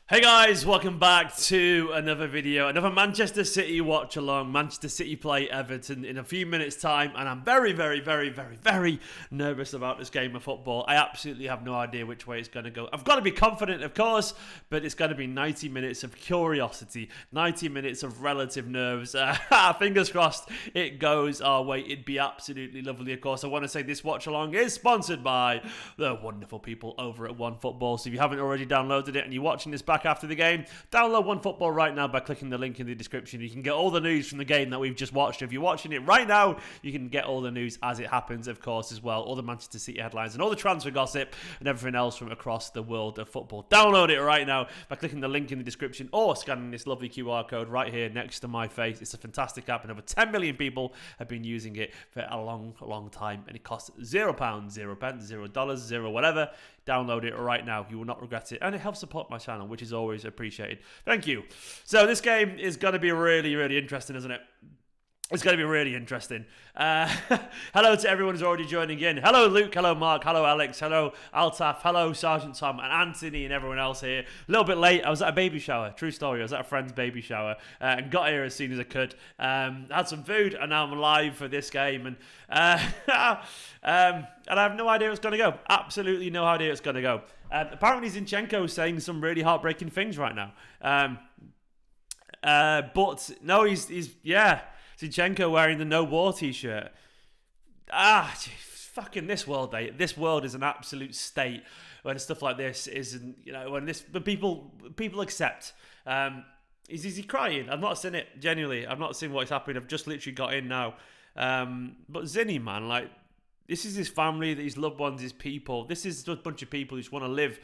Hey guys, welcome back to another video, another Manchester City watch along. Manchester City play Everton in a few minutes time, and I'm very nervous about this game of football. I absolutely have no idea which way it's going to go. I've got to be confident, of course, but it's going to be 90 minutes of curiosity, 90 minutes of relative nerves. Fingers crossed it goes our way. It'd be absolutely lovely. Of course, I want to say this watch along is sponsored by the wonderful people over at OneFootball. So if you haven't already downloaded it and you're watching this back after the game, download OneFootball right now by clicking the link in the description. You can get all the news from the game that we've just watched. If you're watching it right now, you can get all the news as it happens, of course, as well. All the Manchester City headlines and all the transfer gossip and everything else from across the world of football. Download it right now by clicking the link in the description or scanning this lovely QR code right here next to my face. It's a fantastic app and over 10 million people have been using it for a long time, and it costs £0, $0, zero whatever. Download it right now. You will not regret it. And it helps support my channel, which is always appreciated. Thank you. So this game is going to be really interesting, isn't it? It's going to be really interesting. Hello to everyone who's already joining in. Hello, Luke. Hello, Mark. Hello, Alex. Hello, Altaf. Hello, Sergeant Tom and Anthony and everyone else here. A little bit late. I was at a baby shower. True story. I was at a friend's baby shower and got here as soon as I could. Had some food and now I'm live for this game. And I have no idea what's going to go. Absolutely no idea what's going to go. Apparently, Zinchenko is saying some really heartbreaking things right now. But no, he's Zinchenko wearing the No War t-shirt. Fucking this world, eh? This world is an absolute state when stuff like this isn't, when people accept. Is he crying? I've not seen it, genuinely. I've not seen what's happened. I've just literally got in now. But Zinny, man, this is his family, his loved ones, his people. This is just a bunch of people who just want to live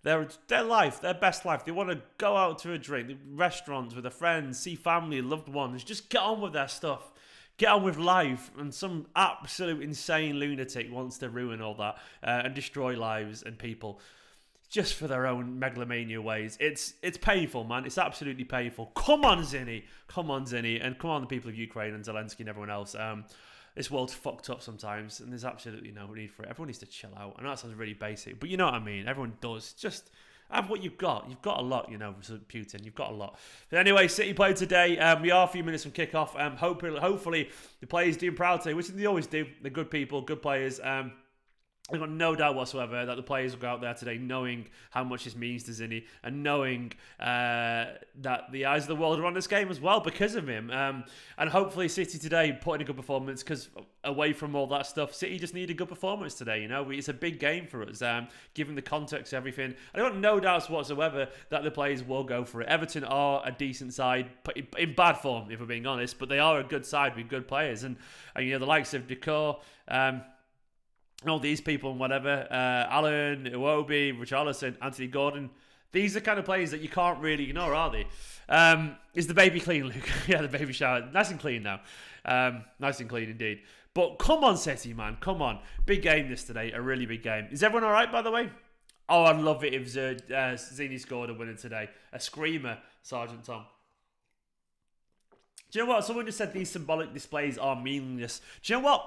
their life, their best life. They want to go out to a drink, restaurants with their friends, see family, loved ones, just get on with their stuff, get on with life. And some absolute insane lunatic wants to ruin all that and destroy lives and people just for their own megalomania ways. It's painful, man. It's absolutely painful. Come on, Zinny, and come on, the people of Ukraine and Zelensky and everyone else. This world's fucked up sometimes, and there's absolutely no need for it. Everyone needs to chill out. I know that sounds really basic, but you know what I mean. Everyone does. Just have what you've got. You've got a lot, Putin. You've got a lot. But anyway, City played today. We are a few minutes from kickoff. Hopefully, the players do proud today, which they always do. They're good people, good players. I've got no doubt whatsoever that the players will go out there today knowing how much this means to Zinny and knowing that the eyes of the world are on this game as well because of him. And hopefully City today put in a good performance because away from all that stuff, City just need a good performance today. It's a big game for us, given the context of everything. I got no doubts whatsoever that the players will go for it. Everton are a decent side, in bad form if we're being honest, but they are a good side with good players. And the likes of Decor, all these people and whatever, Alan, Iwobi, Richarlison, Anthony Gordon, these are the kind of players that you can't really ignore, are they? Is the baby clean, Luke? Yeah, the baby shower. Nice and clean now. Nice and clean indeed. But come on, City, man. Come on. Big game this today. A really big game. Is everyone all right, by the way? Oh, I'd love it if Zini scored a winner today. A screamer, Sergeant Tom. Do you know what? Someone just said these symbolic displays are meaningless. Do you know what?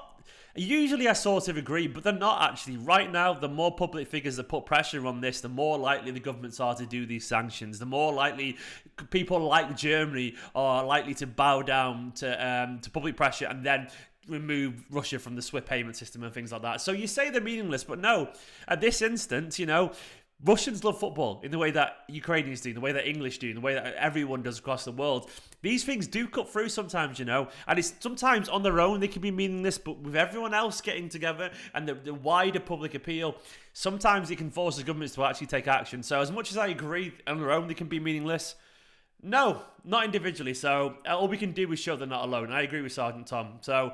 Usually I sort of agree, but they're not actually. Right now, the more public figures that put pressure on this, the more likely the governments are to do these sanctions. The more likely people like Germany are likely to bow down to public pressure and then remove Russia from the SWIFT payment system and things like that. So you say they're meaningless, but no. At this instance, Russians love football in the way that Ukrainians do, in the way that English do, in the way that everyone does across the world. These things do cut through sometimes, and it's sometimes on their own they can be meaningless, but with everyone else getting together and the wider public appeal, sometimes it can force the governments to actually take action. So as much as I agree on their own they can be meaningless, no, not individually. So all we can do is show they're not alone. I agree with Sergeant Tom. So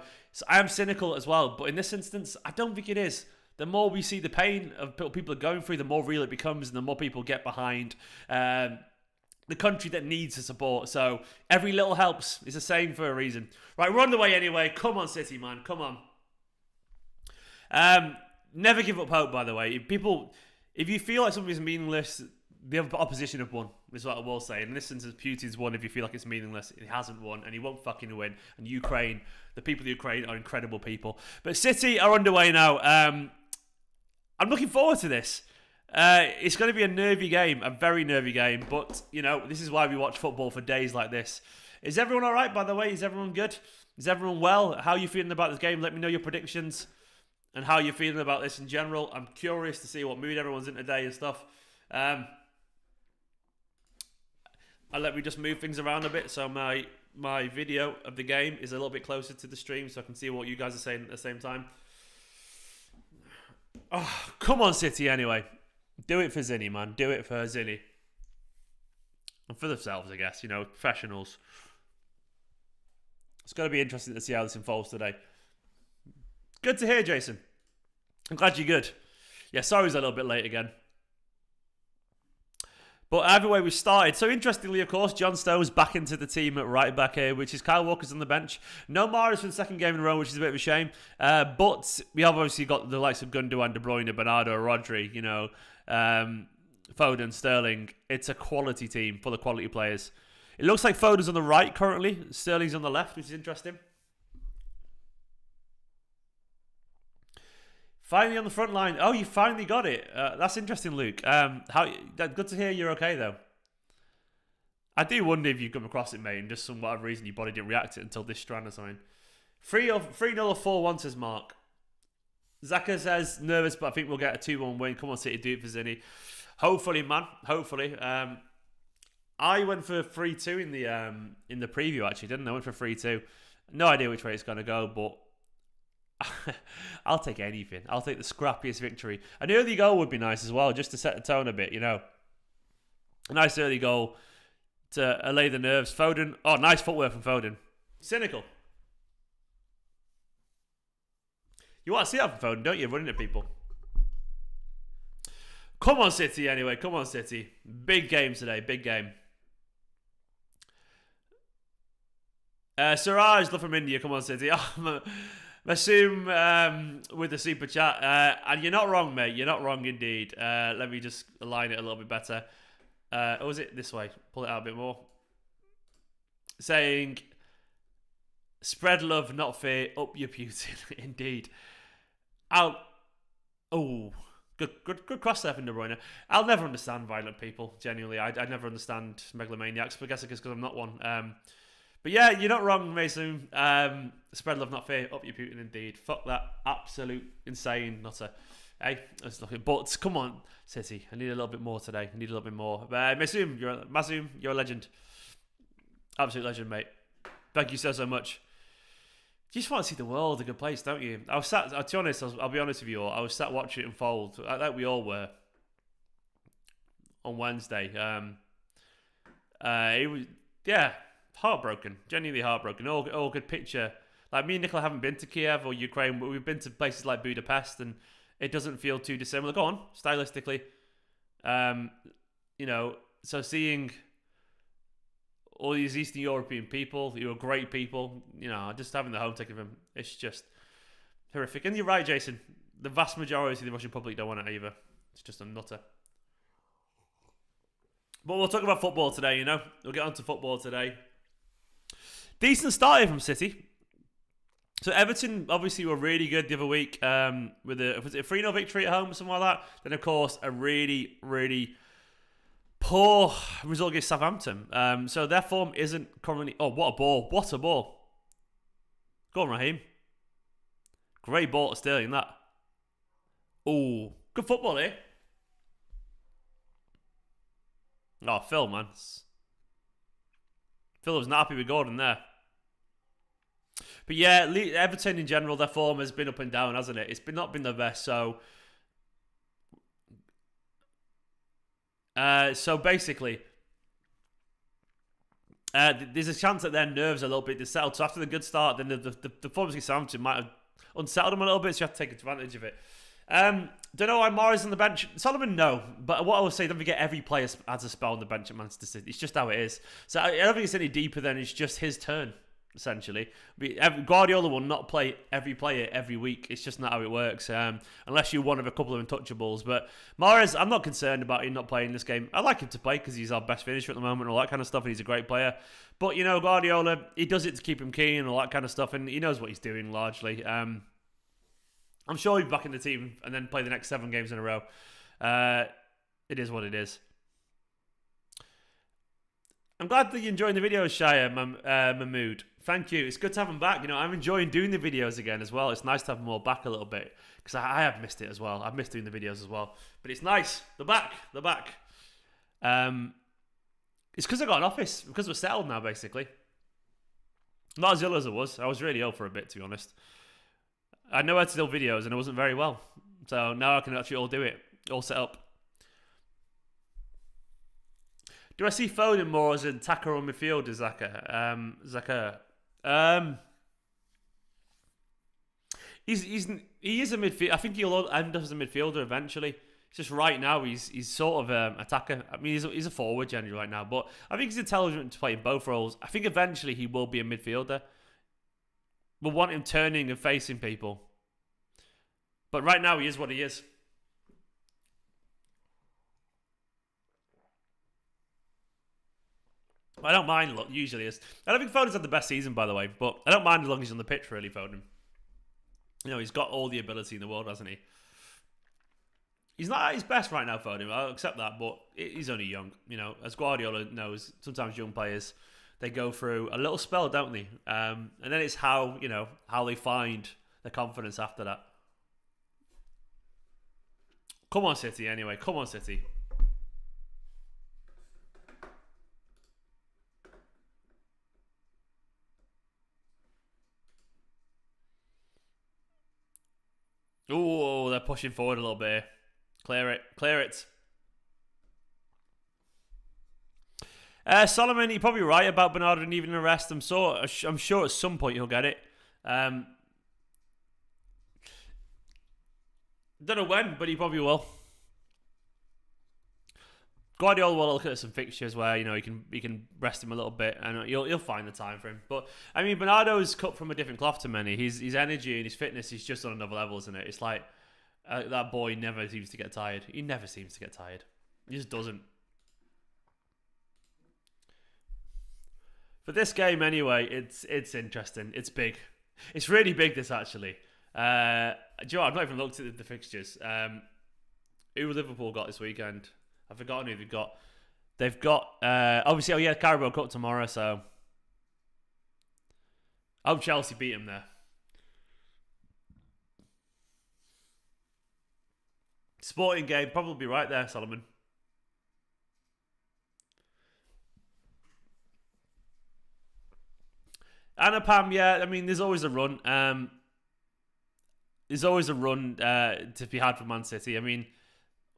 I am cynical as well, but in this instance, I don't think it is. The more we see the pain of people are going through, the more real it becomes and the more people get behind the country that needs the support. So every little helps. It's a saying for a reason. Right, we're on the way anyway. Come on, City, man. Come on. Never give up hope, by the way. If you feel like something's meaningless, the opposition have won, is what I will say. In this instance, Putin's won if you feel like it's meaningless. He hasn't won, and he won't fucking win. And Ukraine, the people of Ukraine are incredible people. But City are underway now. I'm looking forward to this. It's going to be a nervy game, a very nervy game. But, you know, this is why we watch football for days like this. Is everyone all right, by the way? Is everyone good? Is everyone well? How are you feeling about this game? Let me know your predictions and how you're feeling about this in general. I'm curious to see what mood everyone's in today and stuff. I'll let me just move things around a bit so my video of the game is a little bit closer to the stream so I can see what you guys are saying at the same time. Oh, come on, City, anyway. Do it for Zinny, man. Do it for Zinny. And for themselves, I guess. You know, professionals. It's going to be interesting to see how this unfolds today. Good to hear, Jason. I'm glad you're good. Yeah, sorry it's a little bit late again. But either way, we started. So interestingly, of course, John Stones back into the team at right back here, which is Kyle Walker's on the bench. No Mahrez for the second game in a row, which is a bit of a shame. But we have obviously got the likes of Gundogan, De Bruyne, Bernardo, Rodri, you know, Foden, Sterling. It's a quality team full of quality players. It looks like Foden's on the right currently. Sterling's on the left, which is interesting. Finally on the front line. Oh, you finally got it. That's interesting, Luke. Good to hear you're okay, though. I do wonder if you come across it, mate, and just for whatever reason your body didn't react to it until this strand or something. 3-0 or 4-1 says Mark. Zaka says nervous, but I think we'll get a 2-1 win. Come on, City, do it for Zinny. Hopefully, man. Hopefully. I went for 3-2 in the preview, actually, didn't I? I went for 3-2. No idea which way it's going to go, but I'll take anything. I'll take the scrappiest victory. An early goal would be nice as well, just to set the tone a bit, you know. A nice early goal to allay the nerves. Foden. Oh, nice footwork from Foden. Cynical. You want to see that from Foden, don't you? Running at people. Come on, City, anyway. Come on, City. Big game today. Big game. Siraj, love from India. Come on, City. Oh, Masoom with the super chat. And you're not wrong, mate. You're not wrong indeed. Let me just align it a little bit better. Or was it this way? Pull it out a bit more. Saying, spread love, not fear. Up your Putin. Indeed. Oh, good cross there from De Bruyne. I'll never understand violent people, genuinely. I never understand megalomaniacs, but I guess it's because I'm not one. But yeah, you're not wrong, Mason. Spread love, not fear. Up your Putin, indeed. Fuck that. Absolute insane nutter. Hey, let's look at. But come on, City. I need a little bit more today. I need a little bit more. Masoom, you're a legend. Absolute legend, mate. Thank you so much. You just want to see the world a good place, don't you? I was sat. To be honest, I'll be honest with you all. I was sat watching it unfold, like we all were, on Wednesday. It was heartbroken, genuinely heartbroken. All good picture. Like me and Nicola haven't been to Kiev or Ukraine, but we've been to places like Budapest, and it doesn't feel too dissimilar. Go on, stylistically, you know. So seeing all these Eastern European people who are great people, you know, just having the home take of them, it's just horrific. And you're right, Jason. The vast majority of the Russian public don't want it either. It's just a nutter. But we'll talk about football today, you know. We'll get on to football today. Decent start from City. So Everton obviously were really good the other week with was it a 3-0 victory at home or something like that. Then, of course, a really, really poor result against Southampton. So their form isn't currently... Oh, what a ball. What a ball. Go on, Raheem. Great ball to Sterling, that. Oh, good football, eh? Oh, Phil, man. Phil was not happy with Gordon there. But yeah, Everton in general, their form has been up and down, hasn't it? It's not been the best, so... So basically, there's a chance that their nerves are a little bit dissettled. So after the good start, then the performance against Southampton might have unsettled them a little bit, so you have to take advantage of it. Don't know why Mahrez on the bench. Solomon, no. But what I will say, don't forget every player has a spell on the bench at Manchester City. It's just how it is. So I don't think it's any deeper than it's just his turn, essentially. Guardiola will not play every player every week. It's just not how it works, unless you're one of a couple of untouchables. But Mahrez, I'm not concerned about him not playing this game. I like him to play because he's our best finisher at the moment and all that kind of stuff, and he's a great player. But, you know, Guardiola, he does it to keep him keen and all that kind of stuff, and he knows what he's doing largely. I'm sure he'll be back in the team and then play the next 7 games in a row. It is what it is. I'm glad that you're enjoying the videos, Shia Mahmood. Thank you. It's good to have them back. You know, I'm enjoying doing the videos again as well. It's nice to have them all back a little bit because I have missed it as well. I've missed doing the videos as well. But it's nice. They're back. They're back. It's because I got an office. Because we're settled now, basically. Not as ill as I was. I was really ill for a bit, to be honest. I know how to do videos and it wasn't very well. So now I can actually all do it. All set up. Do I see Foden more as an attacker or midfielder, Zaka? Zaka. He is a midfielder. I think he'll end up as a midfielder eventually. It's just right now he's sort of attacker. I mean he's a forward generally right now, but I think he's intelligent to play in both roles. I think eventually he will be a midfielder. We'll want him turning and facing people, but right now he is what he is. I don't mind. Look, usually is. I don't think Foden's had the best season, by the way, but I don't mind as long as he's on the pitch. Really, Foden. You know, he's got all the ability in the world, hasn't he? He's not at his best right now, Foden. I'll accept that, but he's only young. You know, as Guardiola knows, sometimes young players they go through a little spell, don't they? And then it's how they find the confidence after that. Come on, City. Anyway, come on, City. Oh, they're pushing forward a little bit. Clear it. Clear it. Solomon, you're probably right about Bernardo needing an arrest. I'm sure at some point he'll get it. Don't know when, but he probably will. Guardiola will look at some fixtures where he can rest him a little bit, and you'll find the time for him. But I mean, Bernardo's cut from a different cloth to many. His energy and his fitness is just on another level, isn't it? It's like that boy never seems to get tired. He never seems to get tired. He just doesn't. For this game, anyway, it's interesting. It's big. It's really big. This actually. Do you know what? I've not even looked at the fixtures. Who Liverpool got this weekend? I've forgotten who they've got. They've got, obviously, Carabao Cup tomorrow, so I hope Chelsea beat them there. Sporting game, probably right there, Solomon. Anapam, yeah, I mean, there's always a run. There's always a run to be had for Man City. I mean,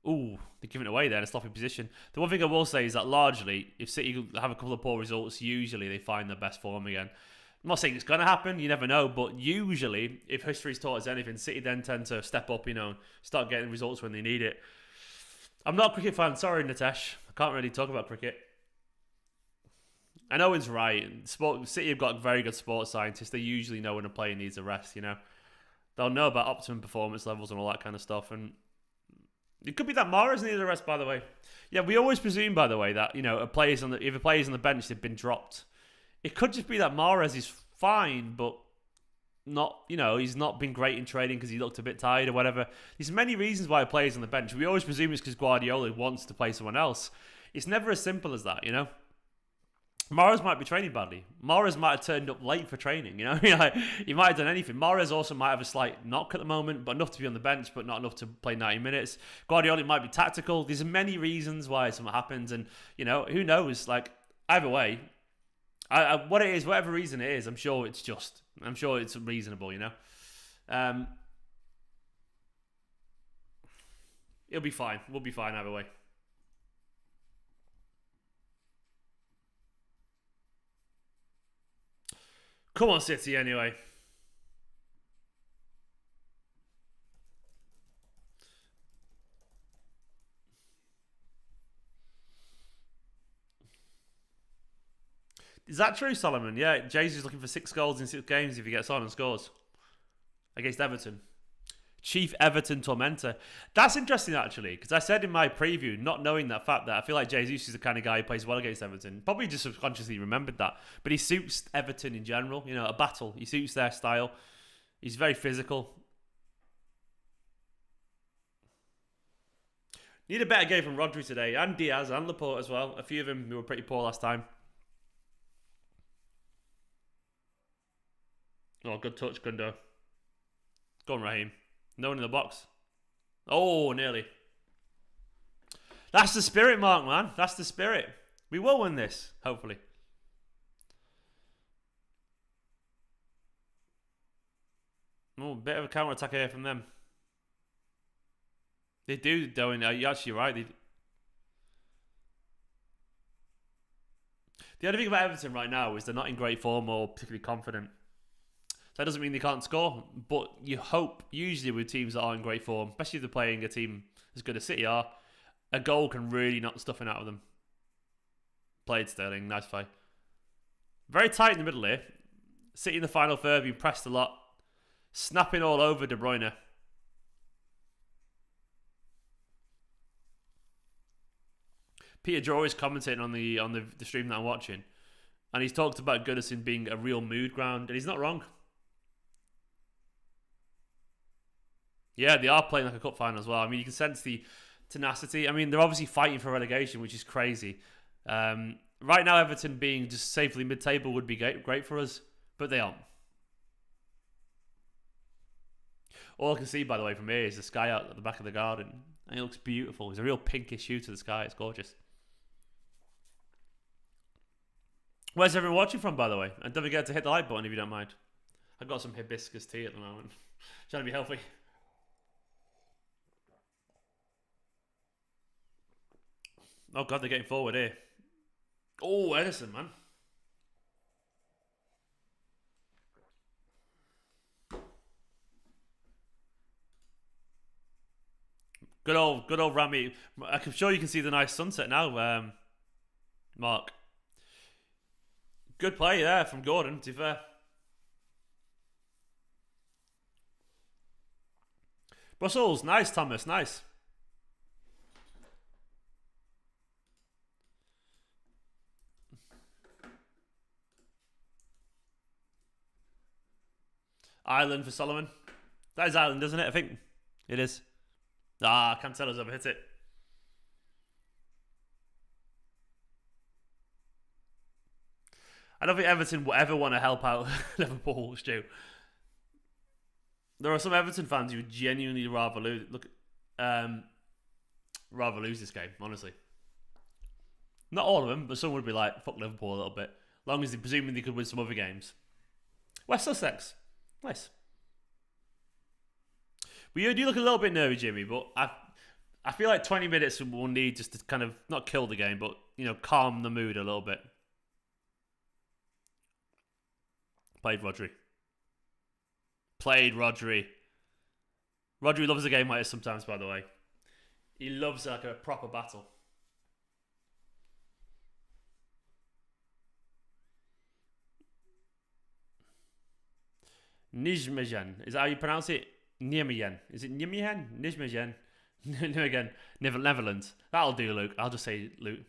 ooh, they're giving it away there in a sloppy position. The one thing I will say is that largely, if City have a couple of poor results, usually they find their best form again. I'm not saying it's going to happen, you never know, but usually, if history's taught us anything, City then tend to step up, start getting results when they need it. I'm not a cricket fan, sorry, Nitesh. I can't really talk about cricket. I know Owen's right. City have got very good sports scientists. They usually know when a player needs a rest, They'll know about optimum performance levels and all that kind of stuff, and it could be that Mahrez needed a rest, by the way. Yeah, we always presume, by the way, that if a player's on the bench, they've been dropped. It could just be that Mahrez is fine, but not. He's not been great in training because he looked a bit tired or whatever. There's many reasons why a player's on the bench. We always presume it's because Guardiola wants to play someone else. It's never as simple as that, Mahrez might be training badly. Mahrez might have turned up late for training, he might have done anything. Mahrez also might have a slight knock at the moment, but enough to be on the bench, but not enough to play 90 minutes. Guardiola might be tactical. There's many reasons why something happens, and, who knows? Either way, what it is, whatever reason it is, I'm sure it's reasonable, It'll be fine. We'll be fine either way. Come on, City, anyway. Is that true, Solomon? Yeah, Jesus looking for 6 goals in 6 games if he gets on and scores. Against Everton. Chief Everton tormentor. That's interesting, actually, because I said in my preview, not knowing that fact, that I feel like Jesus is the kind of guy who plays well against Everton. Probably just subconsciously remembered that. But he suits Everton in general. A battle. He suits their style. He's very physical. Need a better game from Rodri today, and Diaz, and Laporte as well. A few of them who were pretty poor last time. Oh, good touch, Gundo. Go on, Raheem. No one in the box. Oh, nearly. That's the spirit, Mark, man. That's the spirit. We will win this, hopefully. Oh, a bit of a counter-attack here from them. They do, though, and you're actually right. The only thing about Everton right now is they're not in great form or particularly confident. So that doesn't mean they can't score, but you hope, usually with teams that are in great form, especially if they're playing a team as good as City are, a goal can really knock stuffing out of them. Played Sterling, nice play. Very tight in the middle here. City in the final third, being pressed a lot. Snapping all over De Bruyne. Peter Draw is commentating on the stream that I'm watching, and he's talked about Goodison being a real mood ground, and he's not wrong. Yeah, they are playing like a cup final as well. I mean, you can sense the tenacity. I mean, they're obviously fighting for relegation, which is crazy. Right now, Everton being just safely mid-table would be great for us, but they aren't. All I can see, by the way, from here is the sky out at the back of the garden. And it looks beautiful. It's a real pinkish hue to the sky. It's gorgeous. Where's everyone watching from, by the way? And don't forget to hit the like button if you don't mind. I've got some hibiscus tea at the moment. Trying to be healthy. Oh, God, they're getting forward here. Oh, Edison, man. Good old Rami. I'm sure you can see the nice sunset now, Mark. Good play there from Gordon, to be fair. Brussels, nice, Thomas, nice. Ireland for Solomon. That is Ireland, isn't it? I think it is. Ah, Cancelo's over hit it. I don't think Everton will ever want to help out Liverpool, Stu. There are some Everton fans who would genuinely rather lose. Rather lose this game, honestly. Not all of them, but some would be like, fuck Liverpool a little bit. As long as they presuming they could win some other games. West Sussex. Nice. Well, you do look a little bit nervy, Jimmy, but I feel like 20 minutes we'll need just to kind of, not kill the game, but, you know, calm the mood a little bit. Played Rodri. Rodri loves a game like this sometimes, by the way. He loves like a proper battle. Nijmegen. Is that how you pronounce it? Nijmegen. Is it Nijmegen? Nijmegen. Nijmegen. Netherlands. That'll do, Luke. I'll just say Luke.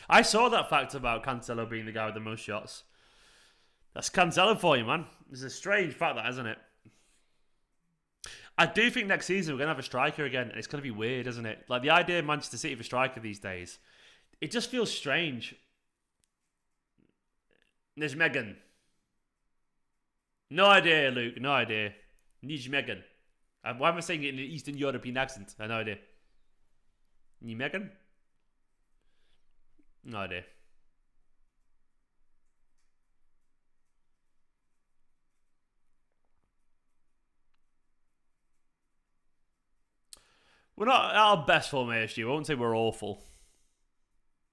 I saw that fact about Cancelo being the guy with the most shots. That's Cancelo for you, man. It's a strange fact, that, isn't it? I do think next season we're going to have a striker again, and it's going to be weird, isn't it? Like, the idea of Manchester City for striker these days, it just feels strange. Nijmegen. No idea, Luke. No idea. Nijmegen. Why am I saying it in an Eastern European accent? I have no idea. Nijmegen? No idea. We're not at our best form here, Stu. I won't say we're awful.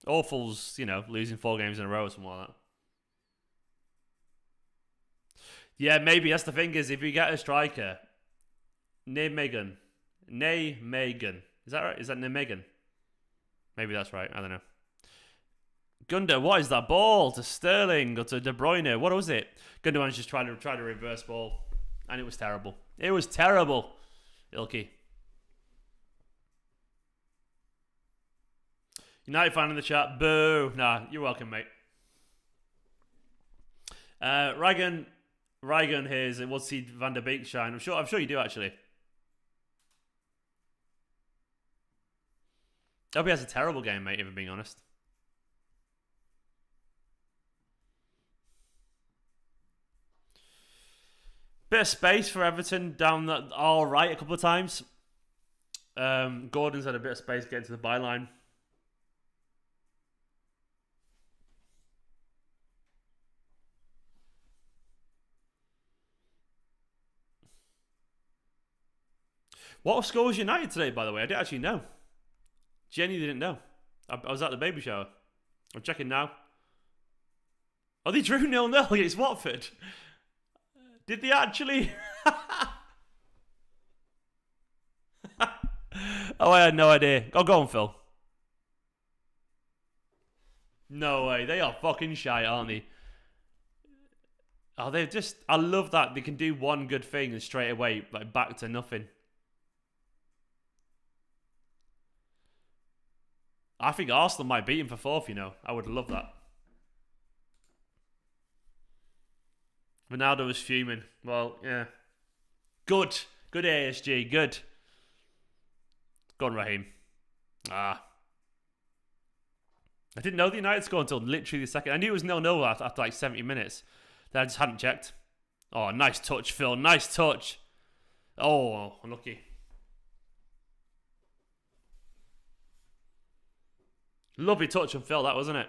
Awful's, you know, losing 4 games in a row or something like that. Yeah, maybe. That's the thing is, if we get a striker, Nijmegen. Is that right? Is that Nijmegen? Maybe that's right. I don't know. Gunder, what is that ball to Sterling or to De Bruyne? What was it? Gundogan's just trying to reverse ball, and it was terrible. It was terrible. Ilky. United fan in the chat. Boo. Nah, you're welcome, mate. Ryan here is, what's see Van der Beek shine? I'm sure you do, actually. I hope he has a terrible game, mate, if I'm being honest. Bit of space for Everton down that all right a couple of times. Gordon's had a bit of space getting to the byline. What score was United today, by the way? I didn't actually know. Jenny didn't know. I was at the baby shower. I'm checking now. Oh, they drew 0-0 against Watford. Did they actually? Oh, I had no idea. Oh, go on, Phil. No way. They are fucking shy, aren't they? Oh, they're just... I love that. They can do one good thing and straight away, like, back to nothing. I think Arsenal might beat him for fourth, you know. I would love that. Ronaldo was fuming. Well, yeah. Good. Good ASG. Good. Go on, Raheem. I didn't know the United score until literally the second. I knew it was 0-0 after like 70 minutes. Then I just hadn't checked. Oh, nice touch, Phil. Nice touch. Oh, unlucky. Lovely touch from Phil, that wasn't it?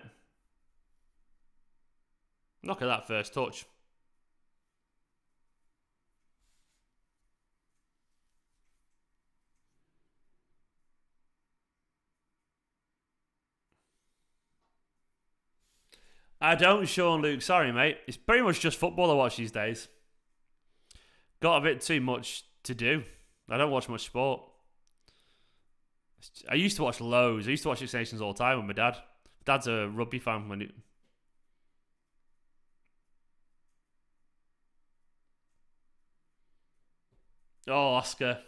Look at that first touch. I don't, Sean Luke. Sorry, mate. It's pretty much just football I watch these days. Got a bit too much to do. I don't watch much sport. I used to watch loads. I used to watch Six Nations all the time with my dad. Dad's a rugby fan. Oh, Oscar.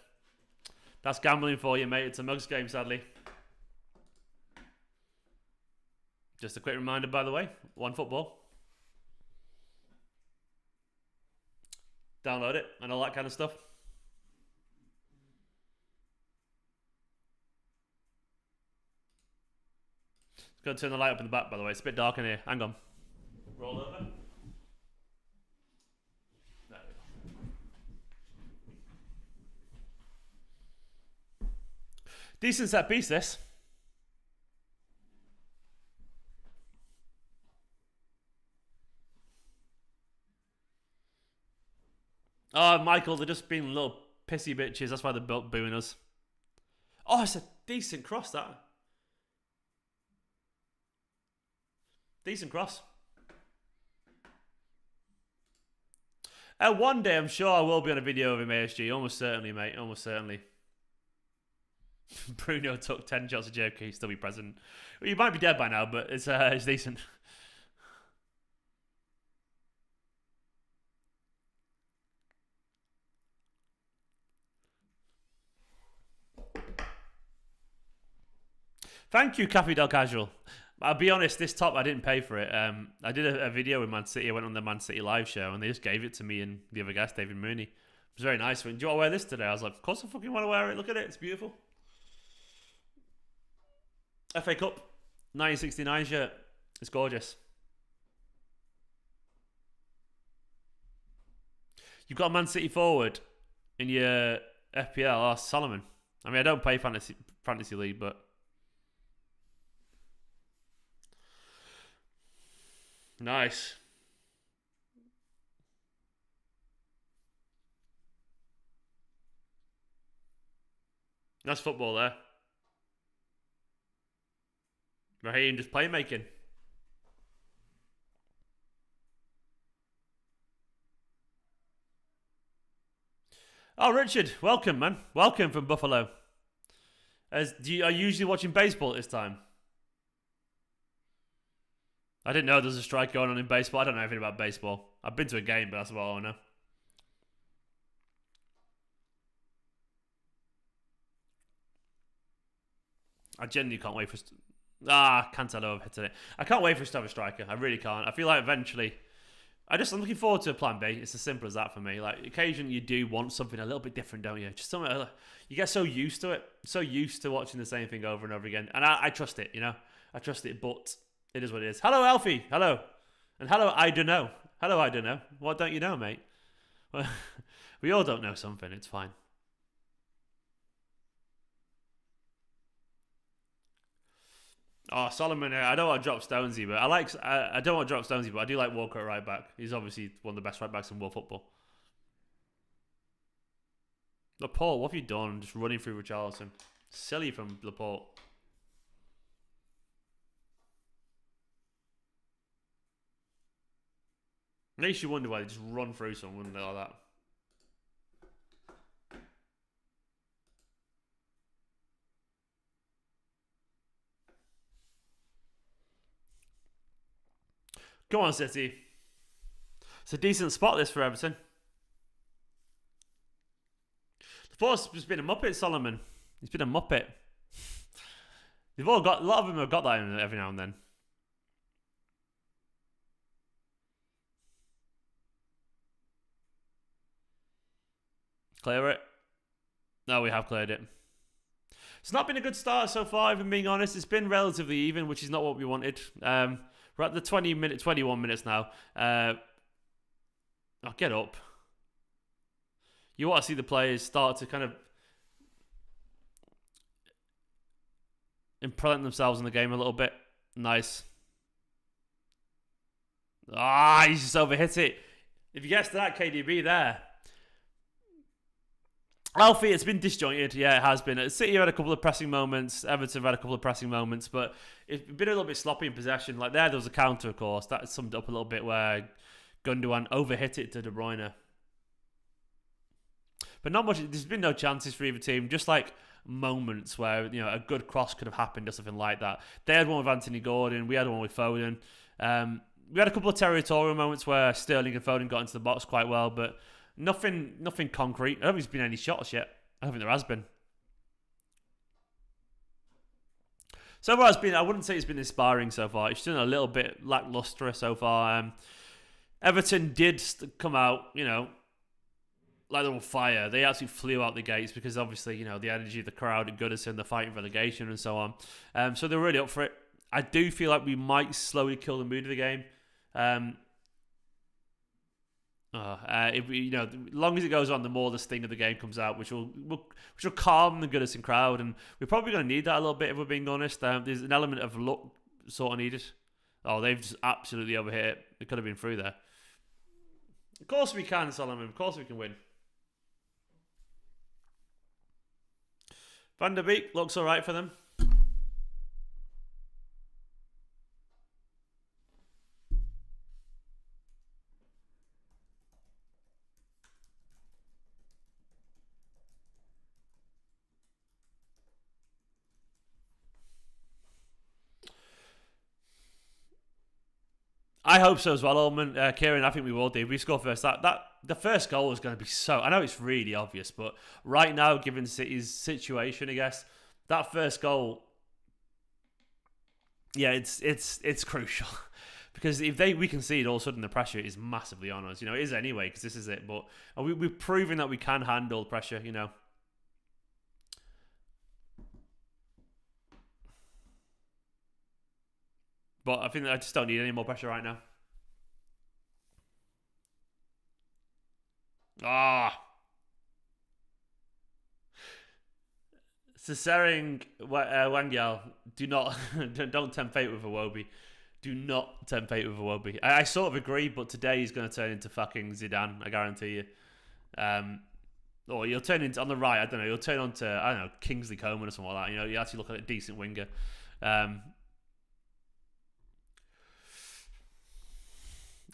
That's gambling for you, mate. It's a mugs game, sadly. Just a quick reminder, by the way. One football. Download it and all that kind of stuff. Go turn the light up in the back, by the way. It's a bit dark in here. Hang on. Roll over. There we go. Decent set piece, this. Oh, Michael, they're just being little pissy bitches. That's why they're booing us. Oh, it's a decent cross, that. Decent cross. One day, I'm sure I will be on a video of him, ASG. Almost certainly, mate. Almost certainly. Bruno took 10 shots of Joker. He'd still be present. Well, he might be dead by now, but it's decent. Thank you, Cafe Del Casual. I'll be honest, this top, I didn't pay for it. I did a video with Man City. I went on the Man City live show, and they just gave it to me and the other guest, David Mooney. It was very nice. Do you want to wear this today? I was like, of course I fucking want to wear it. Look at it. It's beautiful. FA Cup, 1969 shirt. It's gorgeous. You've got a Man City forward in your FPL. Oh, Solomon. I mean, I don't play fantasy league, but... Nice. That's football there. Raheem just playmaking. Oh, Richard, welcome, man. Welcome from Buffalo. Are you usually watching baseball at this time? I didn't know there's a strike going on in baseball. I don't know anything about baseball. I've been to a game, but that's about all I know. I genuinely can't wait for... Cancelo hit it. I can't wait for us to have a striker. I really can't. I feel like eventually... I'm looking forward to plan B. It's as simple as that for me. Like, occasionally you do want something a little bit different, don't you? Just something, you get so used to it, so used to watching the same thing over and over again. And I trust it, you know? I trust it, but it is what it is. Hello, Alfie. Hello. And hello, I don't know. Hello, I don't know. What don't you know, mate? Well, we all don't know something. It's fine. Oh, Solomon, I don't want to drop Stonesy, but I don't want to drop Stonesy, but I do like Walker at right back. He's obviously one of the best right backs in world football. Laporte, what have you done? Just running through Richarlison. Silly from Laporte. Makes you wonder why they just run through someone like that. Go on, City. It's a decent spot, this, for Everton. Laporte's just been a muppet, Solomon. He's been a muppet. They've all got, a lot of them have got that every now and then. Clear it. No, we have cleared it. It's not been a good start so far, if I'm being honest. It's been relatively even, which is not what we wanted. We're at the 21 minutes now. Oh, get up. You want to see the players start to kind of imprint themselves in the game a little bit. Nice. Ah, he's just overhit it. If you get to that KDB there. Alfie, it's been disjointed. Yeah, it has been. City had a couple of pressing moments. Everton had a couple of pressing moments, but it's been a little bit sloppy in possession. Like there was a counter, of course. That summed up a little bit where Gundogan overhit it to De Bruyne. But not much. There's been no chances for either team. Just like moments where, you know, a good cross could have happened or something like that. They had one with Anthony Gordon. We had one with Foden. We had a couple of territorial moments where Sterling and Foden got into the box quite well, but nothing concrete. I don't think there's been any shots yet. I don't think there has been. So far, I wouldn't say it's been inspiring so far. It's been a little bit lacklustre so far. Everton did come out, you know, like they're on fire. They actually flew out the gates because obviously, you know, the energy of the crowd at Goodison, the fighting relegation and so on. So they're really up for it. I do feel like we might slowly kill the mood of the game. You know, the long as it goes on, the more the sting of the game comes out, which will calm the Goodison crowd, and we're probably going to need that a little bit if we're being honest. There's an element of luck sort of needed. Oh, they've just absolutely overhit it. It could have been through there. Of course we can, Solomon. Of course we can win. Van der Beek looks all right for them. I hope so as well, Ullman. Kieran, I think we will do. We score first. The first goal is going to be so... I know it's really obvious, but right now, given City's situation, I guess, that first goal, yeah, it's crucial. Because if we concede, all of a sudden the pressure is massively on us. You know, it is anyway, because this is it. But we've proven that we can handle pressure, you know. But I think I just don't need any more pressure right now. Cesering Wangyal, do not don't tempt fate with Iwobi. Do not tempt fate with Iwobi. I sort of agree, but today he's going to turn into fucking Zidane. I guarantee you. Or he'll turn into on the right. I don't know. He'll turn onto Kingsley Coman or something like that. You know, you actually look like a decent winger.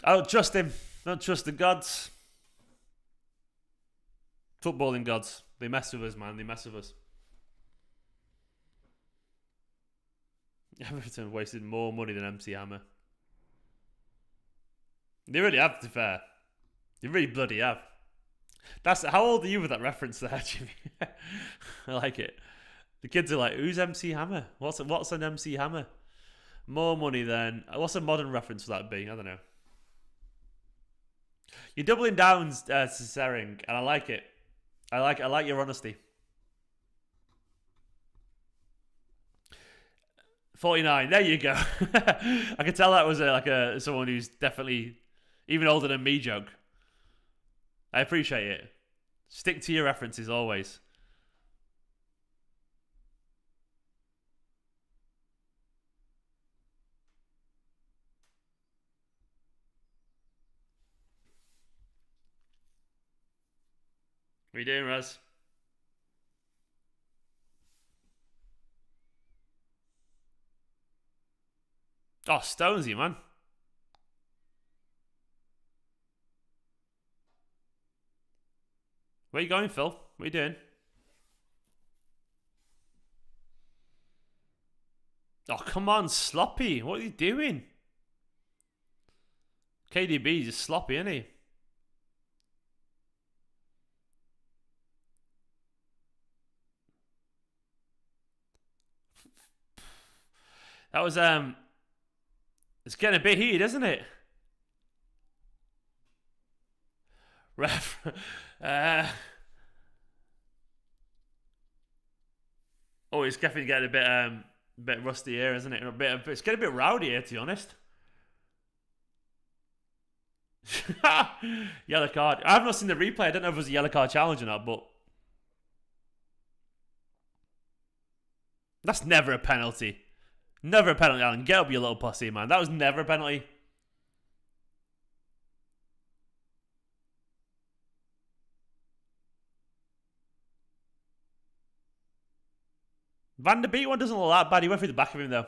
I don't trust him. I don't trust the gods. Footballing gods. They mess with us, man. They mess with us. Everton wasted more money than MC Hammer. They really have, to be fair. They really bloody have. How old are you with that reference there, Jimmy? I like it. The kids are like, who's MC Hammer? What's an MC Hammer? More money than... What's a modern reference for that be? I don't know. You're doubling down, Sering, and I like it. I like your honesty. 49. There you go. I could tell that was someone who's definitely even older than me joke. I appreciate it. Stick to your references always. What are you doing, Raz? Oh, Stonesy, man. Where you going, Phil? What are you doing? Oh, come on, sloppy. What are you doing? KDB is just sloppy, isn't he? That was it's getting a bit heated, isn't it? Ref. Oh, it's definitely getting a bit rusty here, isn't it? It's getting a bit rowdy here, to be honest. Yellow card. I've not seen the replay. I don't know if it was a yellow card challenge or not, but that's never a penalty. Never a penalty, Alan. Get up, you little pussy, man. That was never a penalty. Van der Beek one doesn't look that bad. He went through the back of him, though.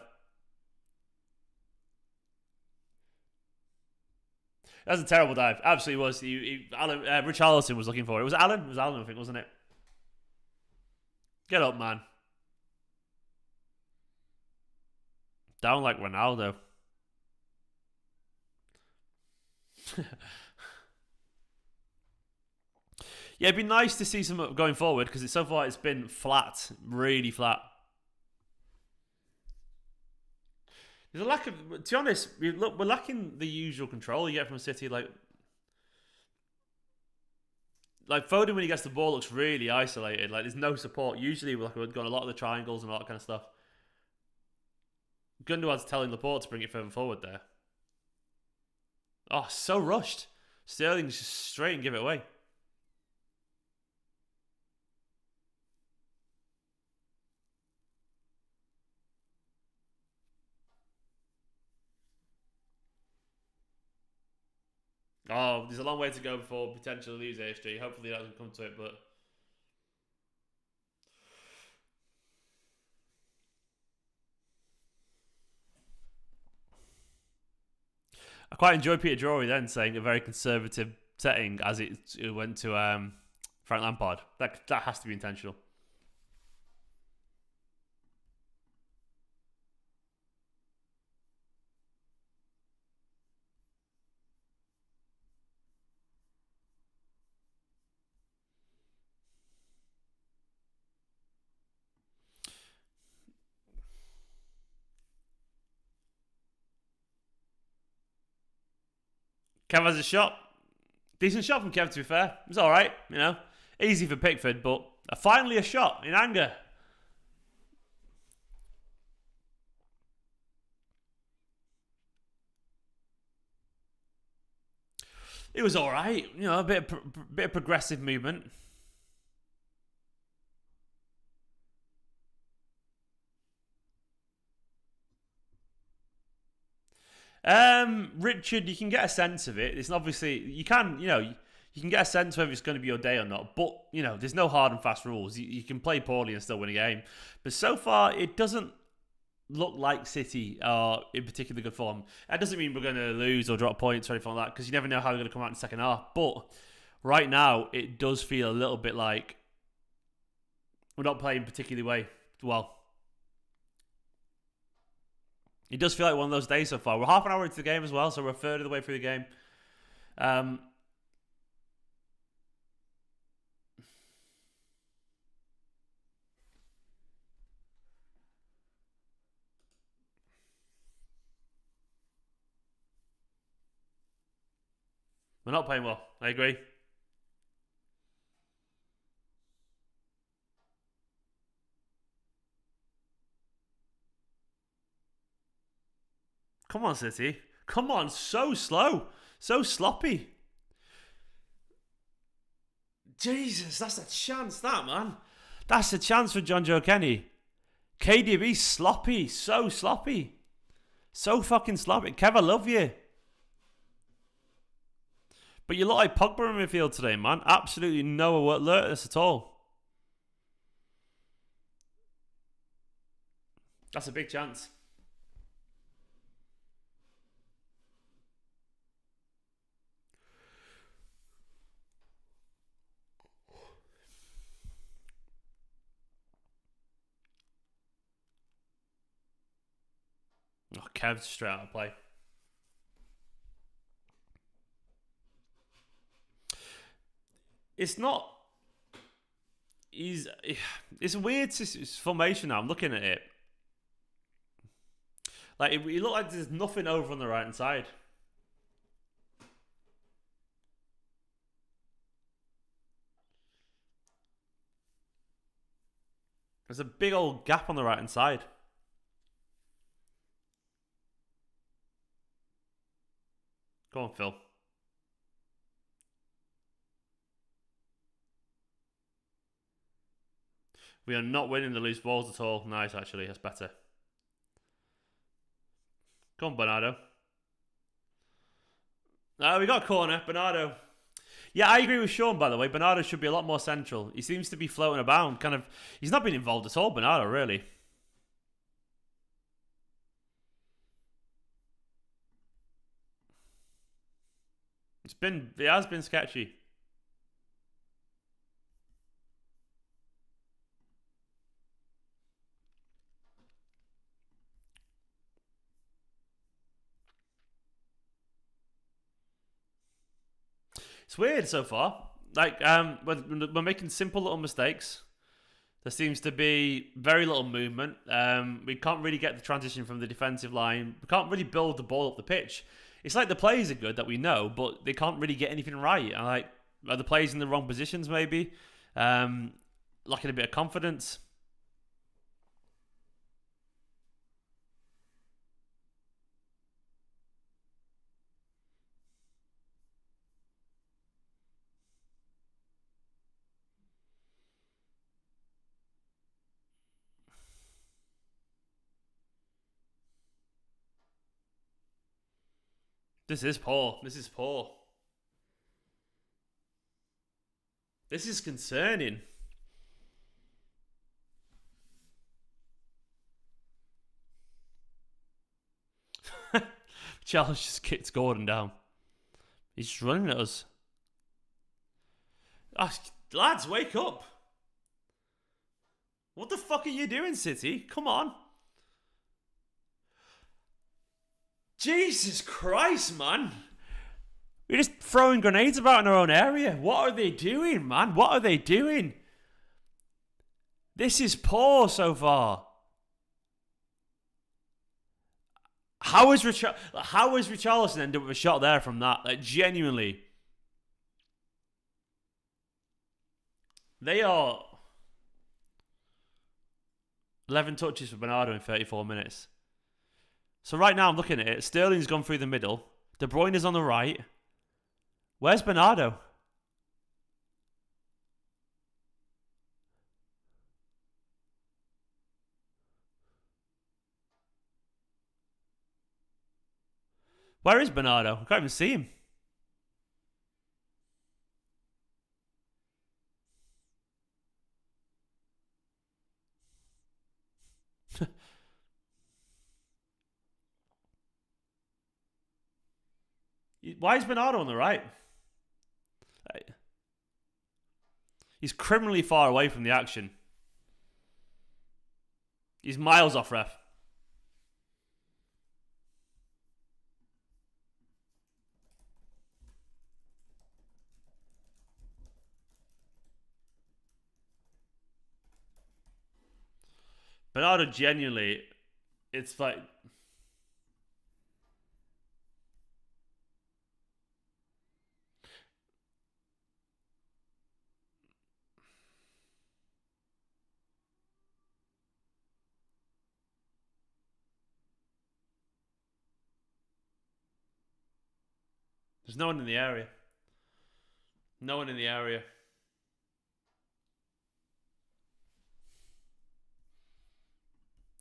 That was a terrible dive. Absolutely was. Alan, Richarlison was looking for it. Was it Alan? It was Alan, I think, wasn't it? Get up, man. Down like Ronaldo. Yeah, it'd be nice to see some going forward because so far it's been flat, really flat. There's a lack of, to be honest, we're lacking the usual control you get from City. Like Foden when he gets the ball looks really isolated. Like there's no support. Usually we've got a lot of the triangles and all that kind of stuff. Gundogan's telling Laporte to bring it further forward there. Oh, so rushed. Sterling's just straight and give it away. Oh, there's a long way to go before potentially lose ASG. Hopefully that doesn't come to it, but I quite enjoy Peter Drury then saying a very conservative setting as it went to Frank Lampard. That has to be intentional. Kev has a shot. Decent shot from Kev, to be fair. It was alright, you know. Easy for Pickford, but finally a shot in anger. It was alright, you know, a bit of progressive movement. Richard, you can get a sense of it. It's obviously you can get a sense whether it's going to be your day or not. But there's no hard and fast rules. You can play poorly and still win a game. But so far, it doesn't look like City are in particularly good form. That doesn't mean we're going to lose or drop points or anything like that because you never know how they're going to come out in the second half. But right now, it does feel a little bit like we're not playing particularly well. It does feel like one of those days so far. We're half an hour into the game as well, so we're a third of the way through the game. We're not playing well. I agree. Come on, City. Come on, so slow. So sloppy. Jesus, that's a chance, that, man. That's a chance for John Joe Kenny. KDB sloppy. So sloppy. So fucking sloppy. Kev, I love you. But you look like Pogba in midfield today, man. Absolutely no alertness at all. That's a big chance. Oh, Kev's straight out of play. It's not. It's a weird formation now. I'm looking at it. Like, it look like there's nothing over on the right hand side. There's a big old gap on the right hand side. Go on, Phil. We are not winning the loose balls at all. Nice, actually. That's better. Go on, Bernardo. We got a corner. Bernardo. Yeah, I agree with Sean, by the way. Bernardo should be a lot more central. He seems to be floating about. He's not been involved at all, Bernardo, really. It has been sketchy. It's weird so far. Like, we're making simple little mistakes. There seems to be very little movement. We can't really get the transition from the defensive line. We can't really build the ball up the pitch. It's like the players are good that we know, but they can't really get anything right. And like, are the players in the wrong positions maybe? Lacking a bit of confidence. This is poor. This is poor. This is concerning. Charles just kicked Gordon down. He's just running at us. Oh, lads, wake up. What the fuck are you doing, City? Come on. Jesus Christ, man. We're just throwing grenades about in our own area. What are they doing, man? What are they doing? This is poor so far. How is Richarlison end up with a shot there from that? Like, genuinely. They are 11 touches for Bernardo in 34 minutes. So right now I'm looking at it. Sterling's gone through the middle. De Bruyne is on the right. Where's Bernardo? Where is Bernardo? I can't even see him. Why is Bernardo on the right? He's criminally far away from the action. He's miles off, ref. Bernardo genuinely, it's like... There's no one in the area. No one in the area.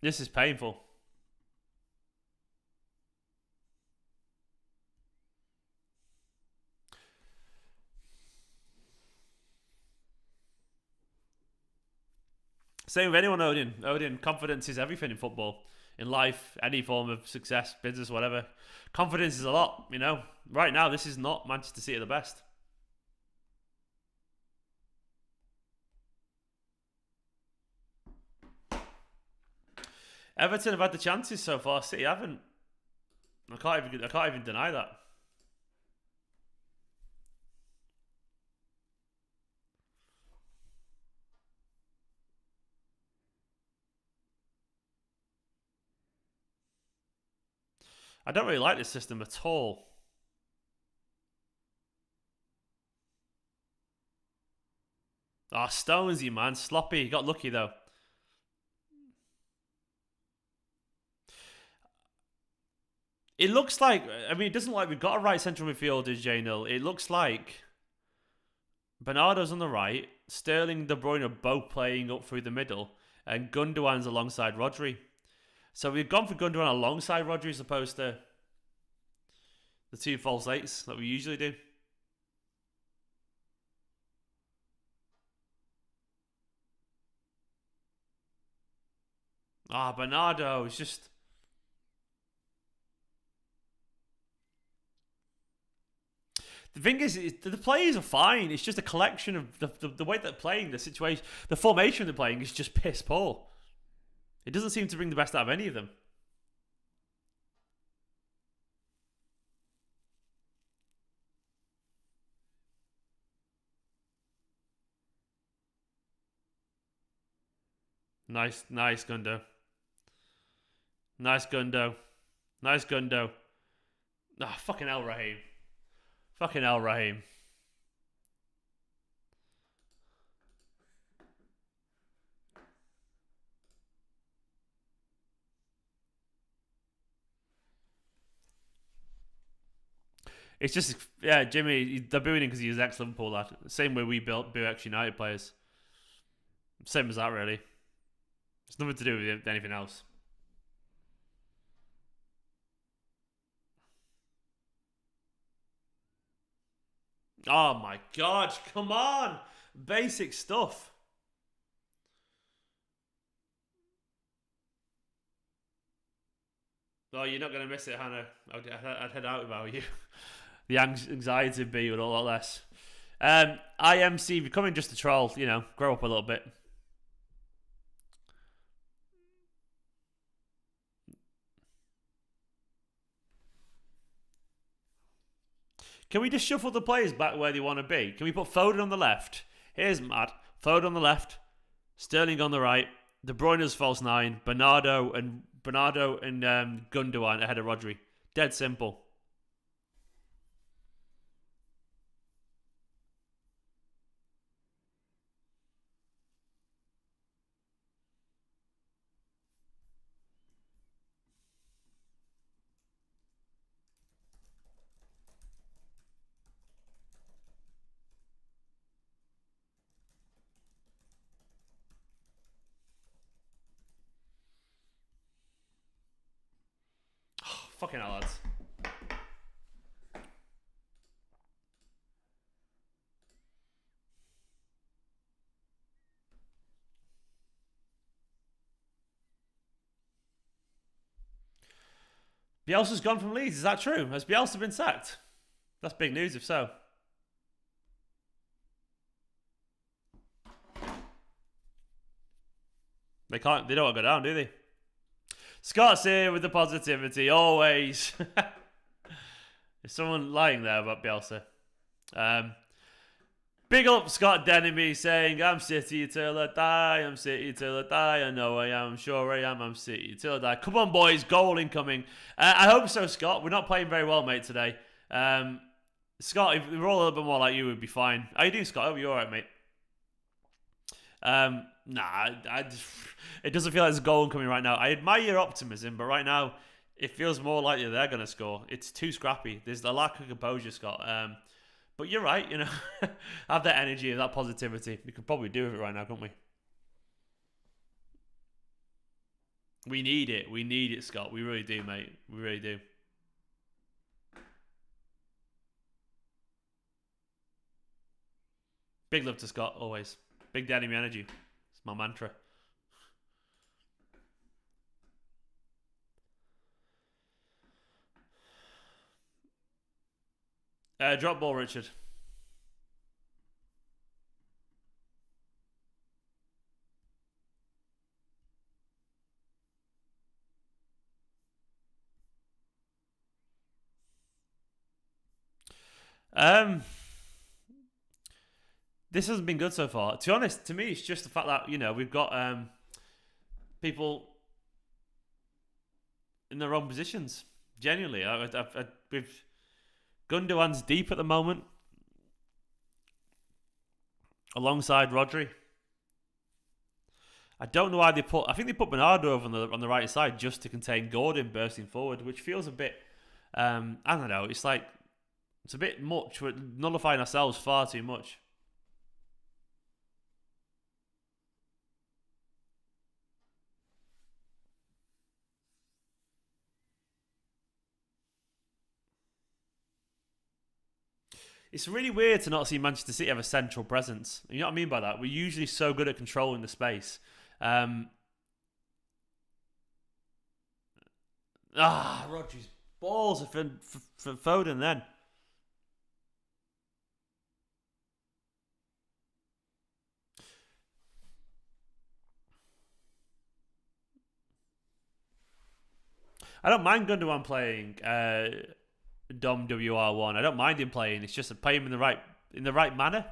This is painful. Same with anyone, Odin. Odin, confidence is everything in football. In life, any form of success, business, whatever. Confidence is a lot, you know. Right now, this is not Manchester City at the best. Everton have had the chances so far. City haven't. I can't even deny that. I don't really like this system at all. Ah, oh, Stonesy, man. Sloppy. He got lucky, though. It looks like... I mean, it doesn't look like we've got a right central midfielder, J-Nil. It looks like Bernardo's on the right. Sterling and De Bruyne are both playing up through the middle. And Gundogan's alongside Rodri. So we've gone for Gundogan alongside Rodri as opposed to the two false eights that we usually do. Ah, Bernardo is just... The thing is, the players are fine. It's just a collection of the way they're playing, the situation, the formation they're playing is just piss poor. It doesn't seem to bring the best out of any of them. Nice Gundo. Nice Gundo. Nice Gundo. Ah, oh, fucking hell, Raheem. Fucking hell, Raheem. It's just, yeah, Jimmy, they're booing him because he's ex-Liverpool lad. Same way we boo ex-United players. Same as that, really. It's nothing to do with anything else. Oh my god, come on! Basic stuff. Oh, you're not going to miss it, Hannah. I'd head out without you. The anxiety would be a lot less. IMC becoming just a troll, you know, grow up a little bit. Can we just shuffle the players back where they want to be? Can we put Foden on the left? Here's Matt. Foden on the left. Sterling on the right. De Bruyne's false nine. Bernardo and Gundogan ahead of Rodri. Dead simple. Fucking hell, lads. Bielsa's gone from Leeds. Is that true? Has Bielsa been sacked? That's big news if so. They don't want to go down, do they? Scott's here with the positivity, always. Is someone lying there about Bielsa? Big up Scott Denemy saying, I'm City till I die, I'm City till I die, I know I am, sure I am, I'm City till I die. Come on, boys, goal incoming. I hope so, Scott. We're not playing very well, mate, today. Scott, if we were all a little bit more like you, we'd be fine. How you doing, Scott? I hope you're alright, mate. Nah, it doesn't feel like there's a goal coming right now. I admire your optimism, but right now, It feels more likely they're going to score. It's too scrappy. There's the lack of composure, Scott. But you're right, you know, have that energy and that positivity. We could probably do it right now, couldn't we? We need it. We need it, Scott. We really do, mate. We really do. Big love to Scott, always. Big Daddy energy. It's my mantra. Drop ball, Richard. This hasn't been good so far. To be honest, to me, it's just the fact that, you know, we've got people in their own positions. Genuinely, we've Gundogan's deep at the moment, alongside Rodri. I don't know why they put. I think they put Bernardo over on the right side just to contain Gordon bursting forward, which feels a bit. I don't know. It's like it's a bit much. We're nullifying ourselves far too much. It's really weird to not see Manchester City have a central presence. You know what I mean by that? We're usually so good at controlling the space. Rodri's balls are for Foden then. I don't mind Gundogan playing Dom WR1. I don't mind him playing. It's just to play him in the right manner.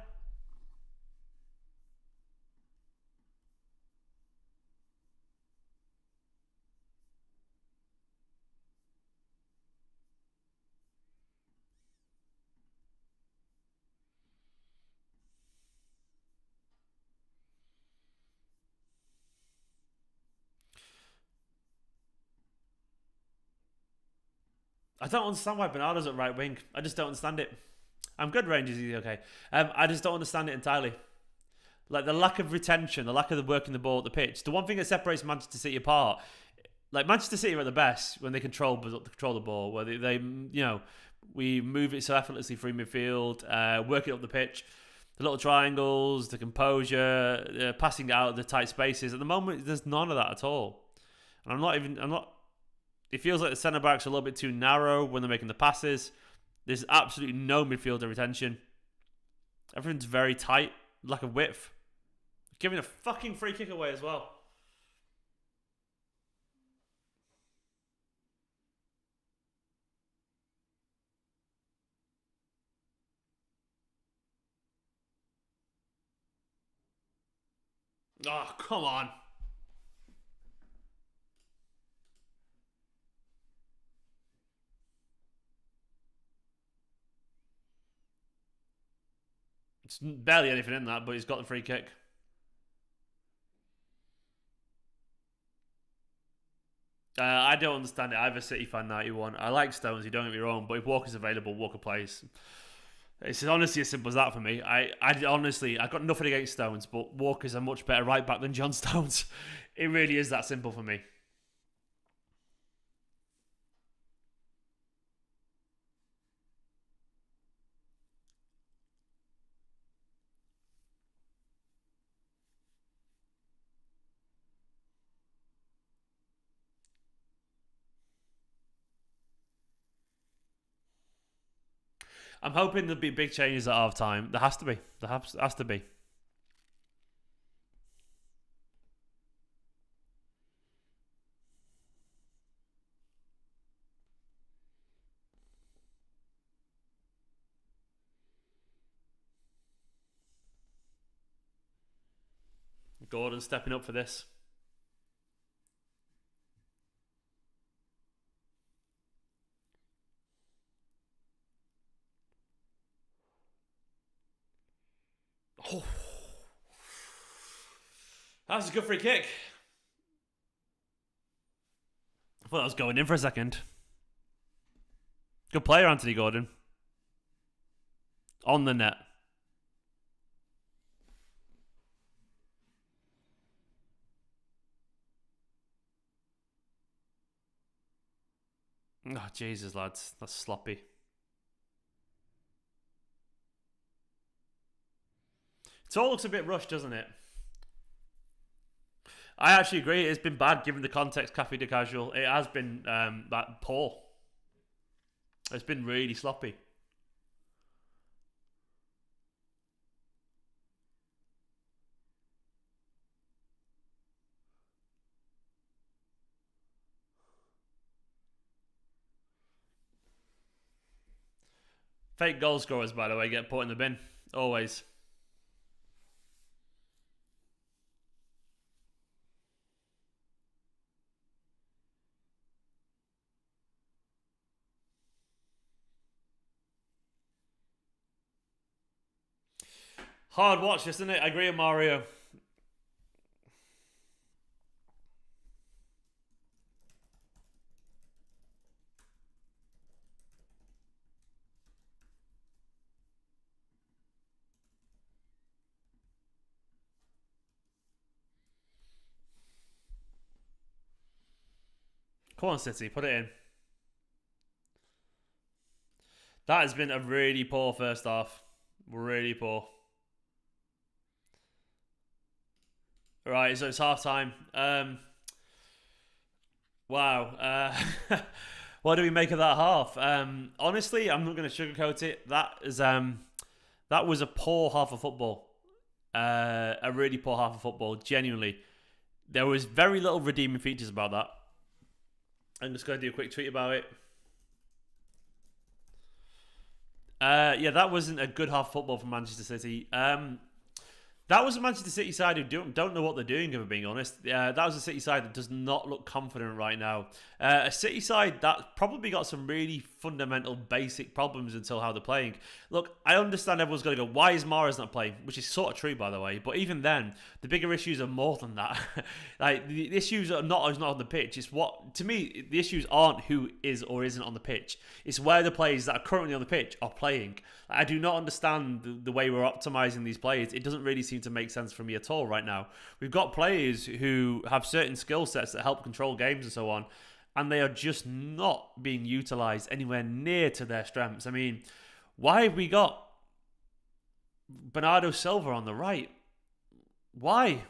I don't understand why Bernardo's at right wing. I just don't understand it. I'm good, Rangers. He's okay. I just don't understand it entirely. Like the lack of retention, the lack of the working the ball at the pitch. The one thing that separates Manchester City apart, like Manchester City are at the best when they control the ball, where they you know, we move it so effortlessly through midfield, work it up the pitch, the little triangles, the composure, passing out of the tight spaces. At the moment, there's none of that at all. And I'm not. It feels like the centre backs are a little bit too narrow when they're making the passes. There's absolutely no midfielder retention. Everything's very tight, lack of width. Giving a fucking free kick away as well. Oh, come on. It's barely anything in that, but he's got the free kick. I don't understand it either, City fan 91. I like Stones, you don't get me wrong, but if Walker's available, Walker plays. It's honestly as simple as that for me. I honestly, I've got nothing against Stones, but Walker's a much better right back than John Stones. It really is that simple for me. I'm hoping there'll be big changes at half time. There has to be. There has to be. Gordon stepping up for this. Oh. That was a good free kick. I thought I was going in for a second. Good player, Anthony Gordon. On the net. Oh, Jesus, lads. That's sloppy. It all looks a bit rushed, doesn't it? I actually agree. It's been bad given the context, Cafe de Casual. It has been that poor. It's been really sloppy. Fake goal scorers, by the way, get put in the bin. Always. Hard watch, isn't it? I agree with Mario. Come on, City, put it in. That has been a really poor first half. Really poor. Right, so it's half time. Wow. What do we make of that half? Honestly, I'm not going to sugarcoat it. That was a poor half of football. A really poor half of football. Genuinely, there was very little redeeming features about that. I'm just going to do a quick tweet about it. Yeah, that wasn't a good half of football from Manchester City. That was a Manchester City side who don't know what they're doing, if I'm being honest. That was a City side that does not look confident right now. A City side that probably got some really fundamental, basic problems until how they're playing. Look, I understand everyone's going to go, why is Mahrez not playing? Which is sort of true, by the way. But even then, the bigger issues are more than that. Like, the issues are not on the pitch. It's what, to me, the issues aren't who is or isn't on the pitch. It's where the players that are currently on the pitch are playing. I do not understand the way we're optimizing these players. It doesn't really seem to make sense for me at all right now. We've got players who have certain skill sets that help control games and so on, and they are just not being utilized anywhere near to their strengths. I mean, why have we got Bernardo Silva on the right? Why?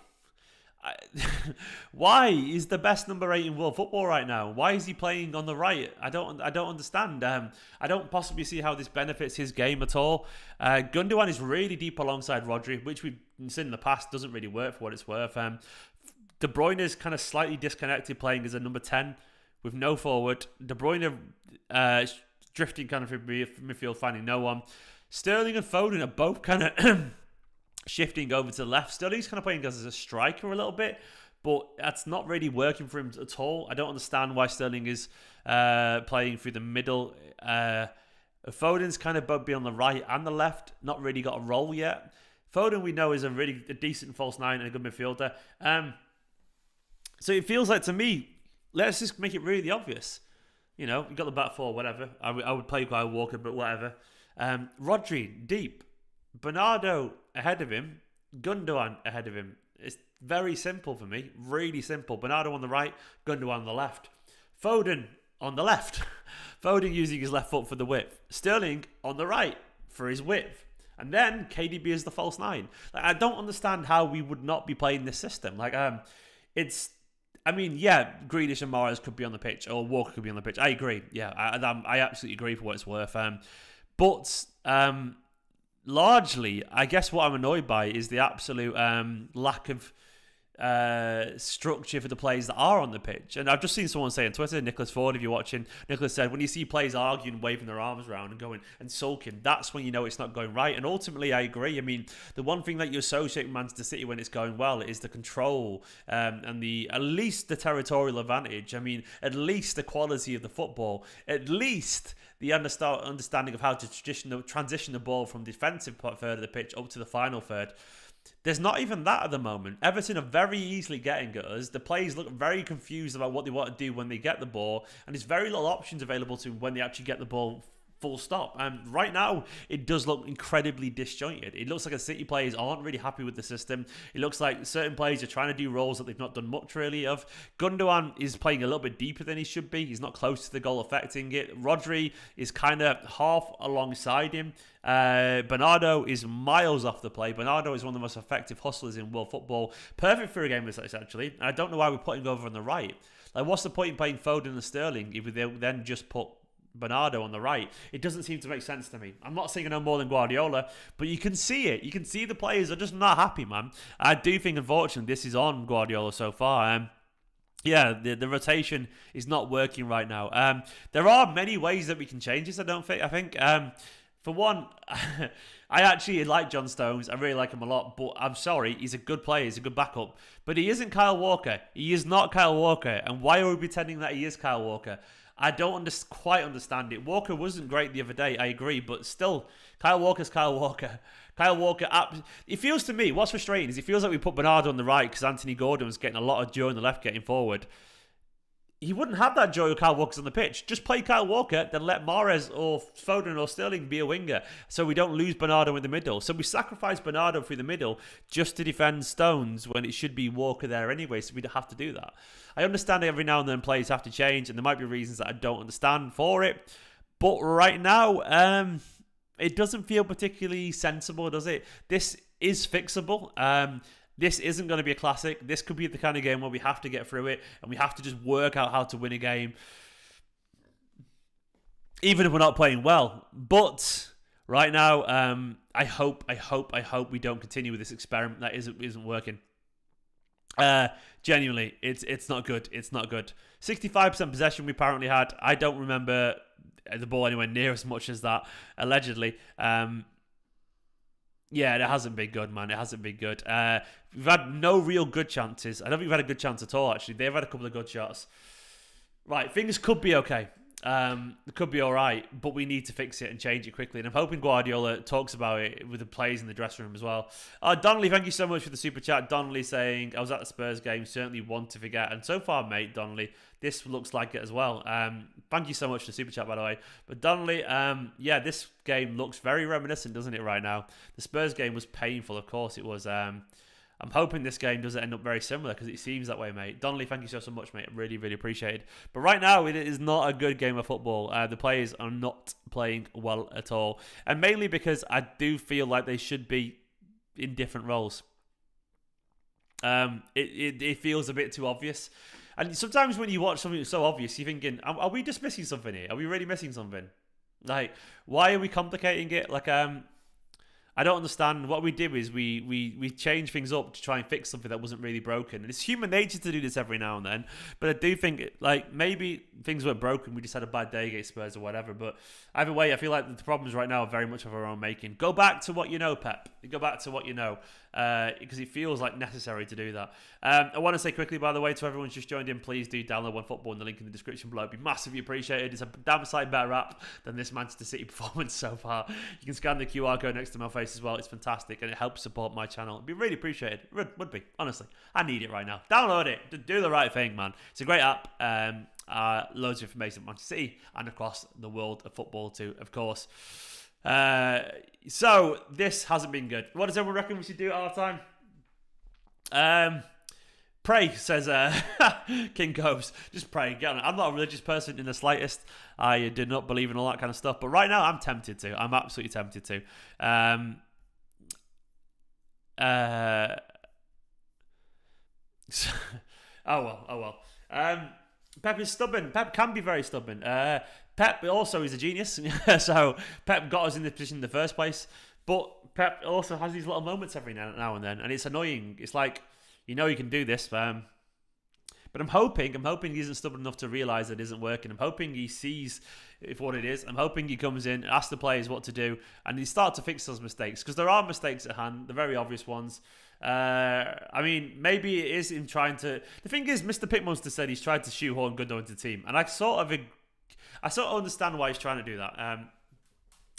Why is the best number 8 in world football right now? Why is he playing on the right? I don't understand. I don't possibly see how this benefits his game at all. Gundogan is really deep alongside Rodri, which we've seen in the past doesn't really work for what it's worth. De Bruyne is kind of slightly disconnected, playing as a number 10 with no forward. De Bruyne drifting kind of through midfield, finding no one. Sterling and Foden are both kind of shifting over to the left. Sterling's kind of playing as a striker a little bit, but that's not really working for him at all. I don't understand why Sterling is playing through the middle. Foden's kind of both be on the right and the left, not really got a role yet. Foden, we know, is a decent false nine and a good midfielder. So it feels like, to me, let's just make it really obvious. You know, you got the back four, whatever. I would play Kyle Walker, but whatever. Rodri, deep. Bernardo ahead of him, Gundogan ahead of him. It's very simple for me, really simple. Bernardo on the right, Gundogan on the left. Foden on the left. Foden using his left foot for the width. Sterling on the right for his width. And then KDB is the false nine. Like, I don't understand how we would not be playing this system. Like, I mean, yeah, Grealish and Mahrez could be on the pitch, or Walker could be on the pitch. I agree. Yeah, I absolutely agree for what it's worth. But largely, I guess what I'm annoyed by is the absolute lack of structure for the players that are on the pitch. And I've just seen someone say on Twitter, Nicholas Ford, if you're watching, Nicholas said, when you see players arguing, waving their arms around and going and sulking, that's when you know it's not going right. And ultimately, I agree. I mean, the one thing that you associate with Manchester City when it's going well is the control and at least the territorial advantage. I mean, at least the quality of the football, at least the understanding of how to transition the ball from defensive third of the pitch up to the final third. There's not even that at the moment. Everton are very easily getting at us. The players look very confused about what they want to do when they get the ball, and there's very little options available to them when they actually get the ball. Full stop. And right now, it does look incredibly disjointed. It looks like the City players aren't really happy with the system. It looks like certain players are trying to do roles that they've not done much really of. Gundogan is playing a little bit deeper than he should be. He's not close to the goal affecting it. Rodri is kind of half alongside him. Bernardo is miles off the play. Bernardo is one of the most effective hustlers in world football. Perfect for a game like this, actually. And I don't know why we're putting over on the right. Like, what's the point in playing Foden and Sterling if we then just put Bernardo on the right? It doesn't seem to make sense to me. I'm not saying I know more than Guardiola, but you can see it. You can see the players are just not happy, man. I do think, unfortunately, this is on Guardiola so far. Yeah, the rotation is not working right now. There are many ways that we can change this, I think. For one, I actually like John Stones. I really like him a lot, but I'm sorry, he's a good player. He's a good backup. But he isn't Kyle Walker. He is not Kyle Walker. And why are we pretending that he is Kyle Walker? I don't quite understand it. Walker wasn't great the other day, I agree, but still, Kyle Walker's Kyle Walker. Kyle Walker, it feels to me, what's frustrating is it feels like we put Bernardo on the right because Anthony Gordon was getting a lot of joy on the left getting forward. He wouldn't have that joy with Kyle Walker's on the pitch. Just play Kyle Walker, then let Mahrez or Foden or Sterling be a winger so we don't lose Bernardo in the middle. So we sacrifice Bernardo through the middle just to defend Stones when it should be Walker there anyway, so we don't have to do that. I understand every now and then players have to change, and there might be reasons that I don't understand for it. But right now, it doesn't feel particularly sensible, does it? This is fixable. This isn't going to be a classic. This could be the kind of game where we have to get through it and we have to just work out how to win a game, even if we're not playing well. But right now, I hope we don't continue with this experiment that isn't working. Genuinely, it's not good. It's not good. 65% possession we apparently had. I don't remember the ball anywhere near as much as that, allegedly. Yeah, it hasn't been good, man. It hasn't been good. We've had no real good chances. I don't think we've had a good chance at all, actually. They've had a couple of good shots. Right, things could be okay. It could be all right, but we need to fix it and change it quickly. And I'm hoping Guardiola talks about it with the players in the dressing room as well. Donnelly, thank you so much for the super chat. Donnelly saying, I was at the Spurs game, certainly one to forget. And so far, mate, Donnelly, this looks like it as well. Thank you so much for the super chat, by the way. But Donnelly, yeah, this game looks very reminiscent, doesn't it, right now? The Spurs game was painful, of course it was. I'm hoping this game doesn't end up very similar because it seems that way, mate. Donnelly, thank you so much, mate. Really, really appreciate it. But right now, it is not a good game of football. The players are not playing well at all. And mainly because I do feel like they should be in different roles. It feels a bit too obvious. And sometimes when you watch something that's so obvious, you're thinking, are we just missing something here? Are we really missing something? Like, why are we complicating it? Like, I don't understand. What we did is we changed things up to try and fix something that wasn't really broken. And it's human nature to do this every now and then. But I do think, like, maybe things weren't broken. We just had a bad day against Spurs or whatever. But either way, I feel like the problems right now are very much of our own making. Go back to what you know, Pep. Go back to what you know. Because it feels like necessary to do that. I want to say quickly, by the way, to everyone who's just joined in, please do download OneFootball in the link in the description below. It'd be massively appreciated. It's a damn sight better app than this Manchester City performance so far. You can scan the QR code next to my face as well. It's fantastic and it helps support my channel. It'd be really appreciated. Would be, honestly. I need it right now. Download it. Do the right thing, man. It's a great app. Loads of information about Manchester City and across the world of football too, of course. So this hasn't been good. What does everyone reckon we should do at half time? Pray, says King Coves. Just pray. Get on it. I'm not a religious person in the slightest. I do not believe in all that kind of stuff. But right now, I'm tempted to. I'm absolutely tempted to. Oh well. Pep is stubborn. Pep can be very stubborn. Pep also is a genius. So Pep got us in this position in the first place. But Pep also has these little moments every now and then. And it's annoying. It's like, you know you can do this. But I'm hoping he isn't stubborn enough to realise that it isn't working. I'm hoping he sees what it is. I'm hoping he comes in, asks the players what to do, and he starts to fix those mistakes. Because there are mistakes at hand. The very obvious ones. I mean, maybe it is him trying to... The thing is, Mr. Pitmonster said he's tried to shoehorn Gundogan into the team. And I sort of understand why he's trying to do that.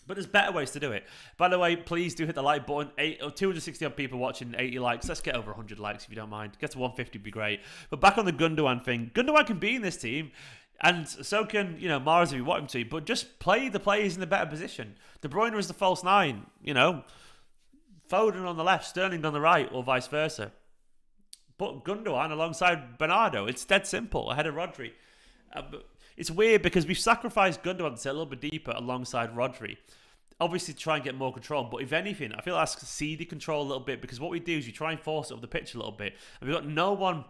But there's better ways to do it. By the way, please do hit the like button. 260 odd people watching, 80 likes. Let's get over 100 likes if you don't mind. Get to 150 would be great. But back on the Gundogan thing. Gundogan can be in this team. And so can, Mars if you want him to. But just play the players in the better position. De Bruyne is the false nine. Foden on the left, Sterling on the right, or vice versa. But Gundogan alongside Bernardo. It's dead simple. Ahead of Rodri. It's weird because we've sacrificed Gundogan to sit a little bit deeper alongside Rodri. Obviously to try and get more control, but if anything, I feel that's ceded control a little bit, because what we do is we try and force it up the pitch a little bit. And we've got no one,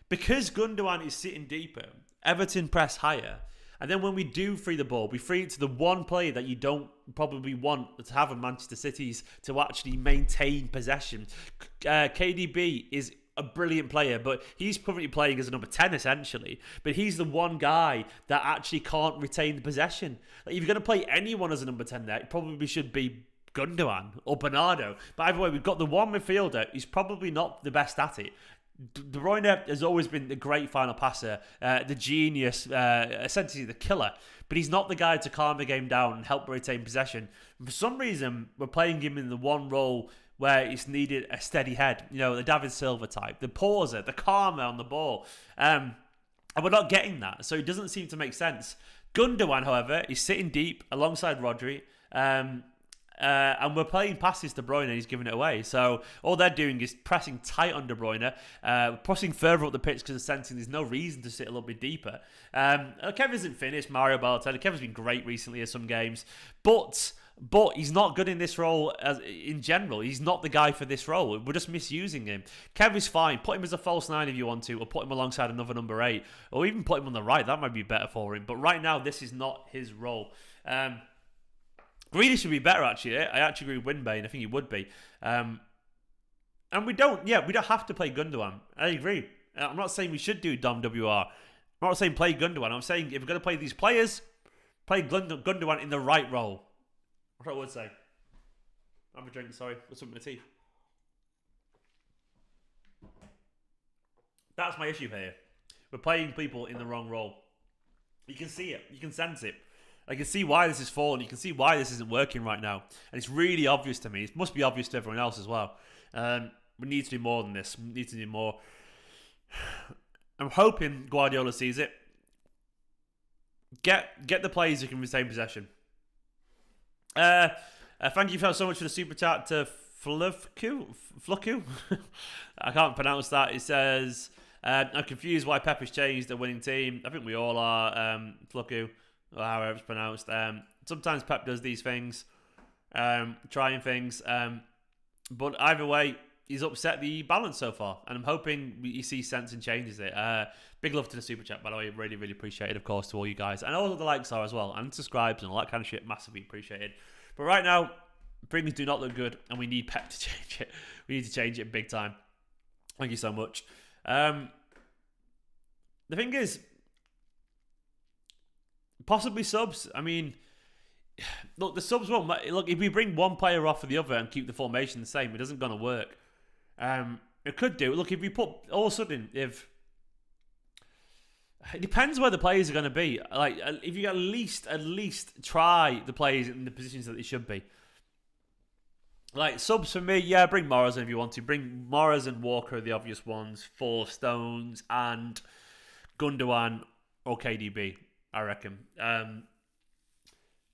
because Gundogan is sitting deeper, Everton press higher. And then when we do free the ball, we free it to the one player that you don't probably want to have in Manchester City's to actually maintain possession. KDB is a brilliant player, but he's currently playing as a number 10 essentially. But he's the one guy that actually can't retain the possession. Like, if you're going to play anyone as a number 10 there, it probably should be Gundogan or Bernardo. But either way, we've got the one midfielder who's probably not the best at it. De Bruyne has always been the great final passer, the genius, essentially the killer. But he's not the guy to calm the game down and help retain possession. And for some reason, we're playing him in the one role where it's needed a steady head. The David Silva type, the pauser, the calmer on the ball. And we're not getting that. So it doesn't seem to make sense. Gundogan, however, is sitting deep alongside Rodri. And we're playing passes to De Bruyne and he's giving it away. So all they're doing is pressing tight on De Bruyne, pushing further up the pitch because they're sensing there's no reason to sit a little bit deeper. Kev isn't finished, Mario Balotelli. Kevin's been great recently in some games. But he's not good in this role in general. He's not the guy for this role. We're just misusing him. Kev is fine. Put him as a false nine if you want to, or put him alongside another number 8, or even put him on the right. That might be better for him. But right now, this is not his role. Grealish should be better, actually. I actually agree with Winbane. I think he would be. And we don't have to play Gundogan. I agree. I'm not saying we should do Dom WR. I'm not saying play Gundogan. I'm saying if we're going to play these players, play Gundogan in the right role. That's what I would say. Have a drink, sorry. What's up with my teeth? That's my issue here. We're playing people in the wrong role. You can see it. You can sense it. I can see why this is falling. You can see why this isn't working right now. And it's really obvious to me. It must be obvious to everyone else as well. We need to do more than this. We need to do more. I'm hoping Guardiola sees it. Get the players who can retain possession. Thank you so much for the super chat to Fluku. I can't pronounce that. It says, I'm confused why Pep has changed the winning team. I think we all are, Fluku, or however it's pronounced. Sometimes Pep does these things, trying things. But either way, he's upset the balance so far. And I'm hoping he sees sense and changes it. Big love to the super chat, by the way. Really, really appreciate it, of course, to all you guys. And all of the likes are as well. And subscribes and all that kind of shit. Massively appreciated. But right now, things do not look good. And we need Pep to change it. We need to change it big time. Thank you so much. The thing is, possibly subs. I mean, look, the subs won't. Look, if we bring one player off of the other and keep the formation the same, it isn't going to work. It could do. Look, if we put all of a sudden, if it depends where the players are going to be. Like, if you at least try the players in the positions that they should be. Like, subs for me, yeah, bring Morrison if you want to. Bring Morrison and Walker are the obvious ones. For Stones and Gundogan or KDB, I reckon.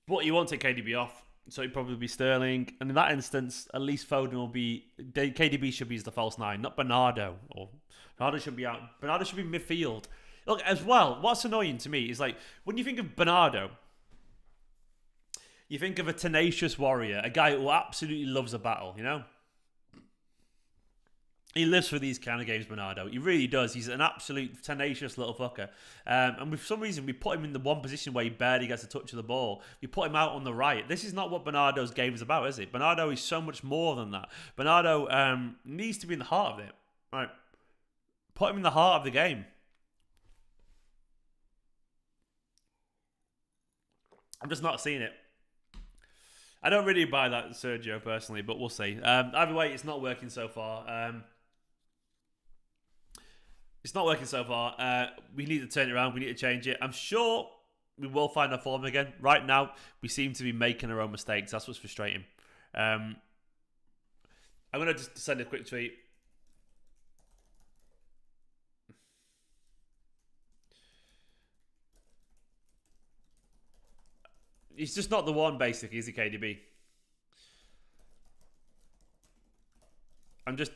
But you won't take KDB off, so it'd probably be Sterling. And in that instance, at least Foden will be... KDB should be as the false nine, not Bernardo. Or Bernardo should be out. Bernardo should be midfield. Look, as well, what's annoying to me is, like, when you think of Bernardo, you think of a tenacious warrior, a guy who absolutely loves a battle, you know? He lives for these kind of games, Bernardo. He really does. He's an absolute tenacious little fucker. And for some reason, we put him in the one position where he barely gets a touch of the ball. We put him out on the right. This is not what Bernardo's game is about, is it? Bernardo is so much more than that. Bernardo needs to be in the heart of it. Right? Put him in the heart of the game. I'm just not seeing it. I don't really buy that, Sergio, personally, but we'll see. Either way, it's not working so far. It's not working so far. We need to turn it around. We need to change it. I'm sure we will find our form again. Right now, we seem to be making our own mistakes. That's what's frustrating. I'm going to just send a quick tweet. He's just not the one, basically, is he, KDB? I'm just...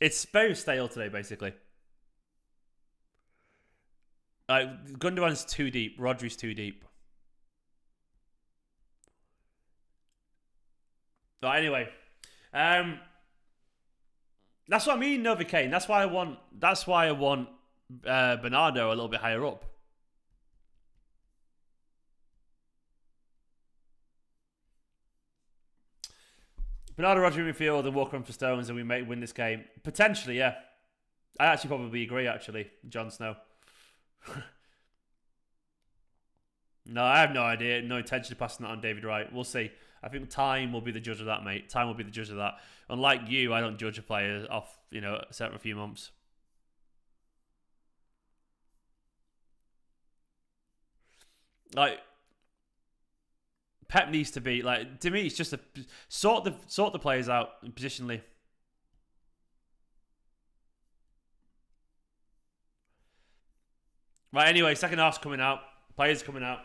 It's very stale today, basically. Gundogan's too deep. Rodri's too deep. But anyway, that's what I mean, Novocaine. That's why I want Bernardo a little bit higher up. Bernardo, Rodri midfield, and Walker on for Stones, and we may win this game. Potentially, yeah. I actually probably agree, actually, Jon Snow. No, I have no idea. No intention of passing that on David Wright. We'll see. I think time will be the judge of that, mate. Time will be the judge of that. Unlike you, I don't judge a player off, a few months. Like, Pep needs to be like, to me, it's just a sort the players out positionally. Right. Anyway, second half's coming out. Players coming out.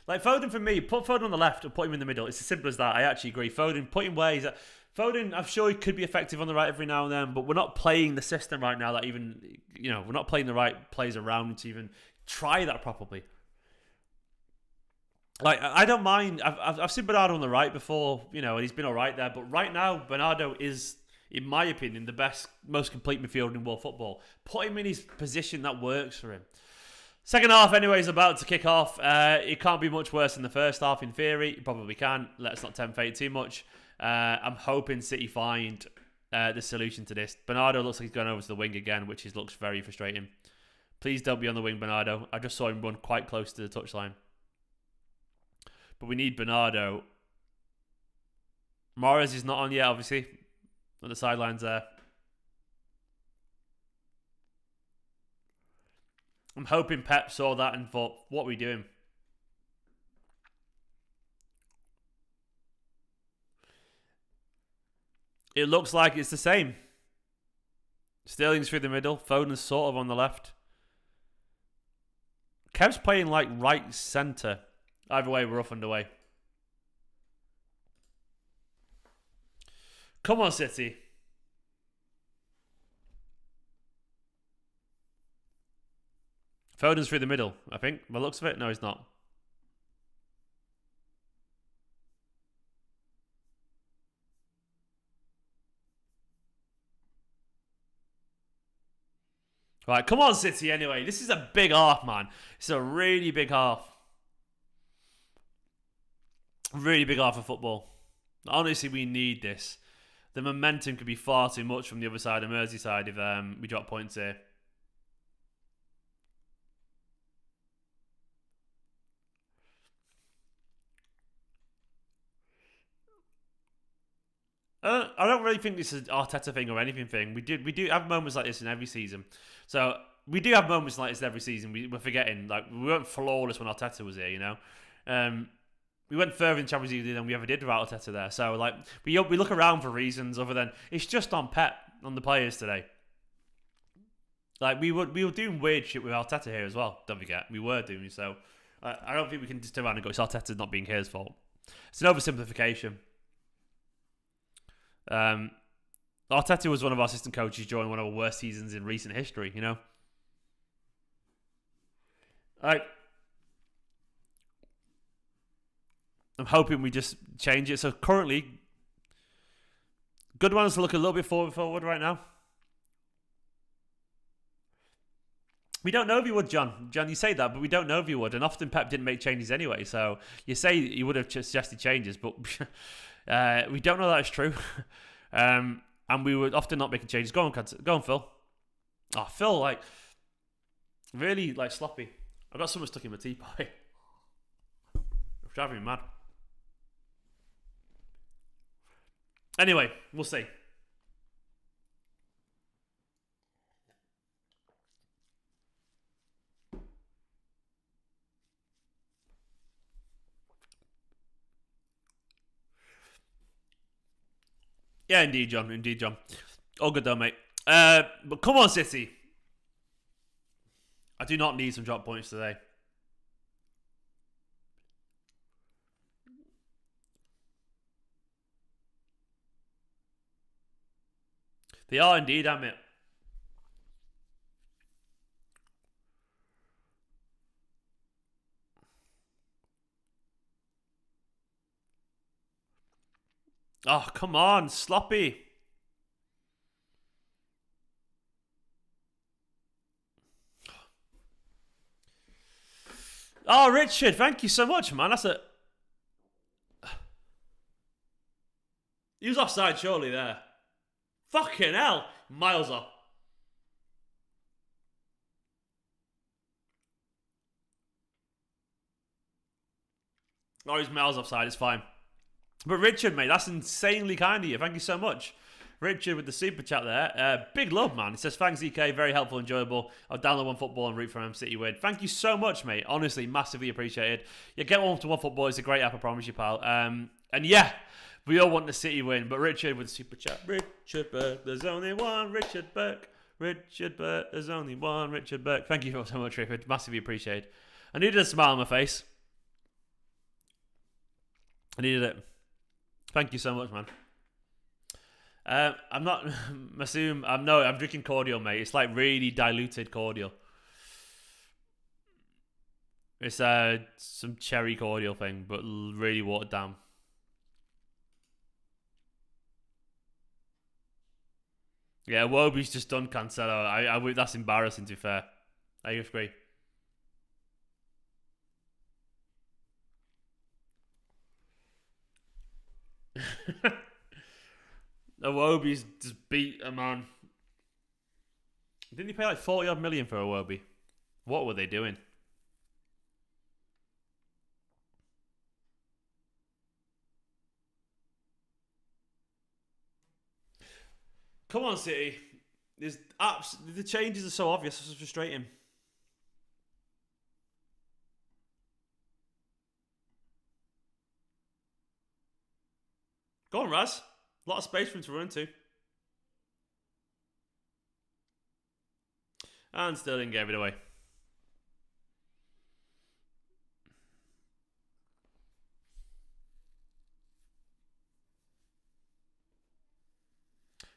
Like Foden, for me, put Foden on the left or put him in the middle. It's as simple as that. I actually agree. Foden, put him where he's at. Foden, I'm sure he could be effective on the right every now and then, but we're not playing the system right now that even, we're not playing the right players around to even try that properly. Like, I don't mind. I've seen Bernardo on the right before, and he's been all right there. But right now, Bernardo is, in my opinion, the best, most complete midfielder in world football. Put him in his position that works for him. Second half, anyway, is about to kick off. It can't be much worse than the first half, in theory. It probably can. Let's not tempt fate too much. I'm hoping City find the solution to this. Bernardo looks like he's going over to the wing again, which looks very frustrating. Please don't be on the wing, Bernardo. I just saw him run quite close to the touchline. But we need Bernardo. Mahrez is not on yet, obviously. On the sidelines there. I'm hoping Pep saw that and thought, what are we doing? It looks like it's the same. Sterling's through the middle. Foden's sort of on the left. Kev's playing like right centre. Either way, we're off and away. Come on, City. Foden's through the middle, I think. By the looks of it, no, he's not. Right, come on, City, anyway. This is a big half, man. It's a really big half. Really big half of football. Honestly, we need this. The momentum could be far too much from the other side of Merseyside if we drop points here. I don't really think this is an Arteta thing or anything thing. We do have moments like this in every season. So we do have moments like this every season. We're forgetting, like, we weren't flawless when Arteta was here, We went further in Champions League than we ever did without Arteta there. So, like, we look around for reasons other than it's just on Pep, on the players today. Like, we were doing weird shit with Arteta here as well. Don't forget, we were doing so. I don't think we can just turn around and go, it's Arteta's not being his fault. It's an oversimplification. Arteta was one of our assistant coaches during one of our worst seasons in recent history. I'm hoping we just change it. So currently, good ones to look a little bit forward right now. We don't know if he would, John. John, you say that, but we don't know if he would. And often Pep didn't make changes anyway. So you say he would have suggested changes, but we don't know that it's true. And we would often not making changes. Go on, Phil. Oh, Phil, like, really, like, sloppy. I've got someone stuck in my teapot. It's driving me mad. Anyway, we'll see. Yeah, indeed, John. Indeed, John. All good though, mate. But come on, City. I do not need some drop points today. They are indeed, damn it. Oh, come on. Sloppy. Oh, Richard, thank you so much, man. That's a... He was offside, surely, there. Fucking hell. Miles off. Oh, he's miles offside. It's fine. But Richard, mate, that's insanely kind of you. Thank you so much. Richard with the super chat there. Big love, man. He says, thanks, EK. Very helpful, enjoyable. I'll download One Football and root for City win. Thank you so much, mate. Honestly, massively appreciated. Yeah, get One to One Football. It's a great app, I promise you, pal. And yeah, we all want the City win. But Richard with the super chat. Richard Burke, there's only one Richard Burke. Richard Burke, there's only one Richard Burke. Thank you so much, Richard. Massively appreciated. I needed a smile on my face. I needed it. Thank you so much, man. I'm not, Masoom, I'm drinking cordial, mate. It's like really diluted cordial. It's some cherry cordial thing, but really watered down. Yeah, Wobie's just done Cancelo. That's embarrassing, to be fair. I agree. Iwobi's just beat a man. Didn't he pay like 40 odd million for Iwobi? What were they doing? Come on, City. The changes are so obvious. It's frustrating. Go on, Raz. A lot of space for him to run to. And Sterling gave it away.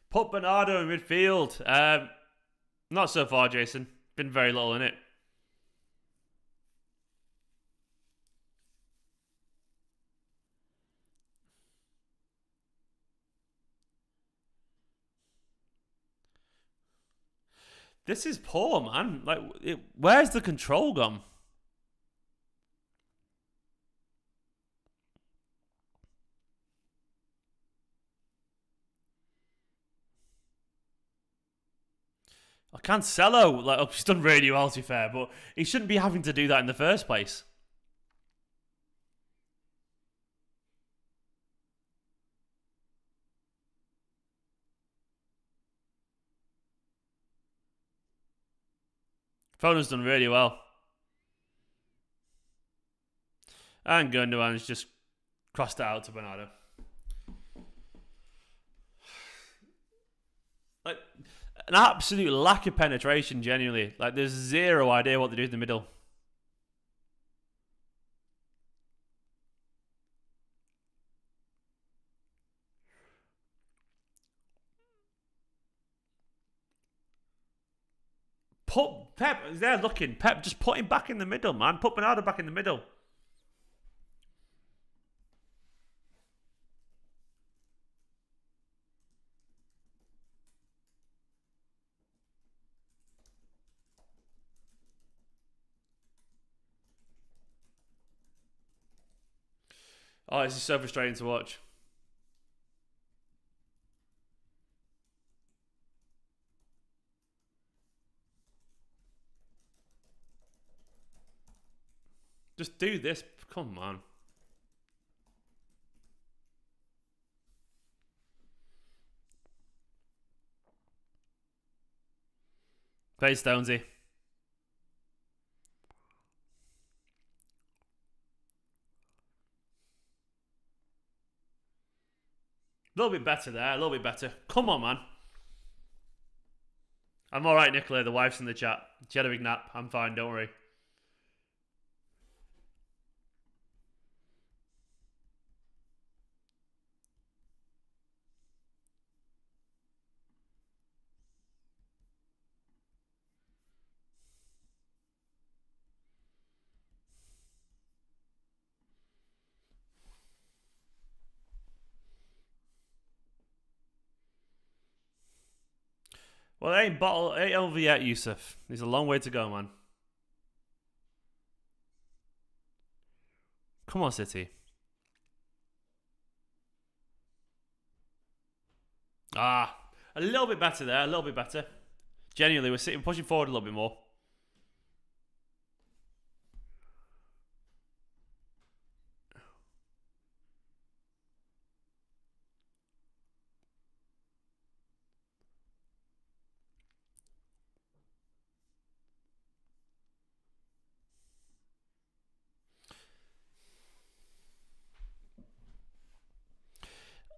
Put Bernardo in midfield. Not so far, Jason. Been very little in it. This is poor, man. Like, where's the control gone? Cancelo, like, he's done really well, to be fair, but he shouldn't be having to do that in the first place. Foden's done really well. And Gundogan's just crossed it out to Bernardo. Like, an absolute lack of penetration, genuinely. Like, there's zero idea what to do in the middle. Put Pep, they're looking. Pep, just put him back in the middle, man. Put Bernardo back in the middle. Oh, this is so frustrating to watch. Just do this. Come on. Play Stonesy. little bit better there, a little bit better. Come on, man. I'm all right, Nicola. The wife's in the chat. She had a big nap. I'm fine, don't worry. Well, it ain't over yet, Yusuf. There's a long way to go, man. Come on, City. A little bit better there, a little bit better. Genuinely, we're pushing forward a little bit more.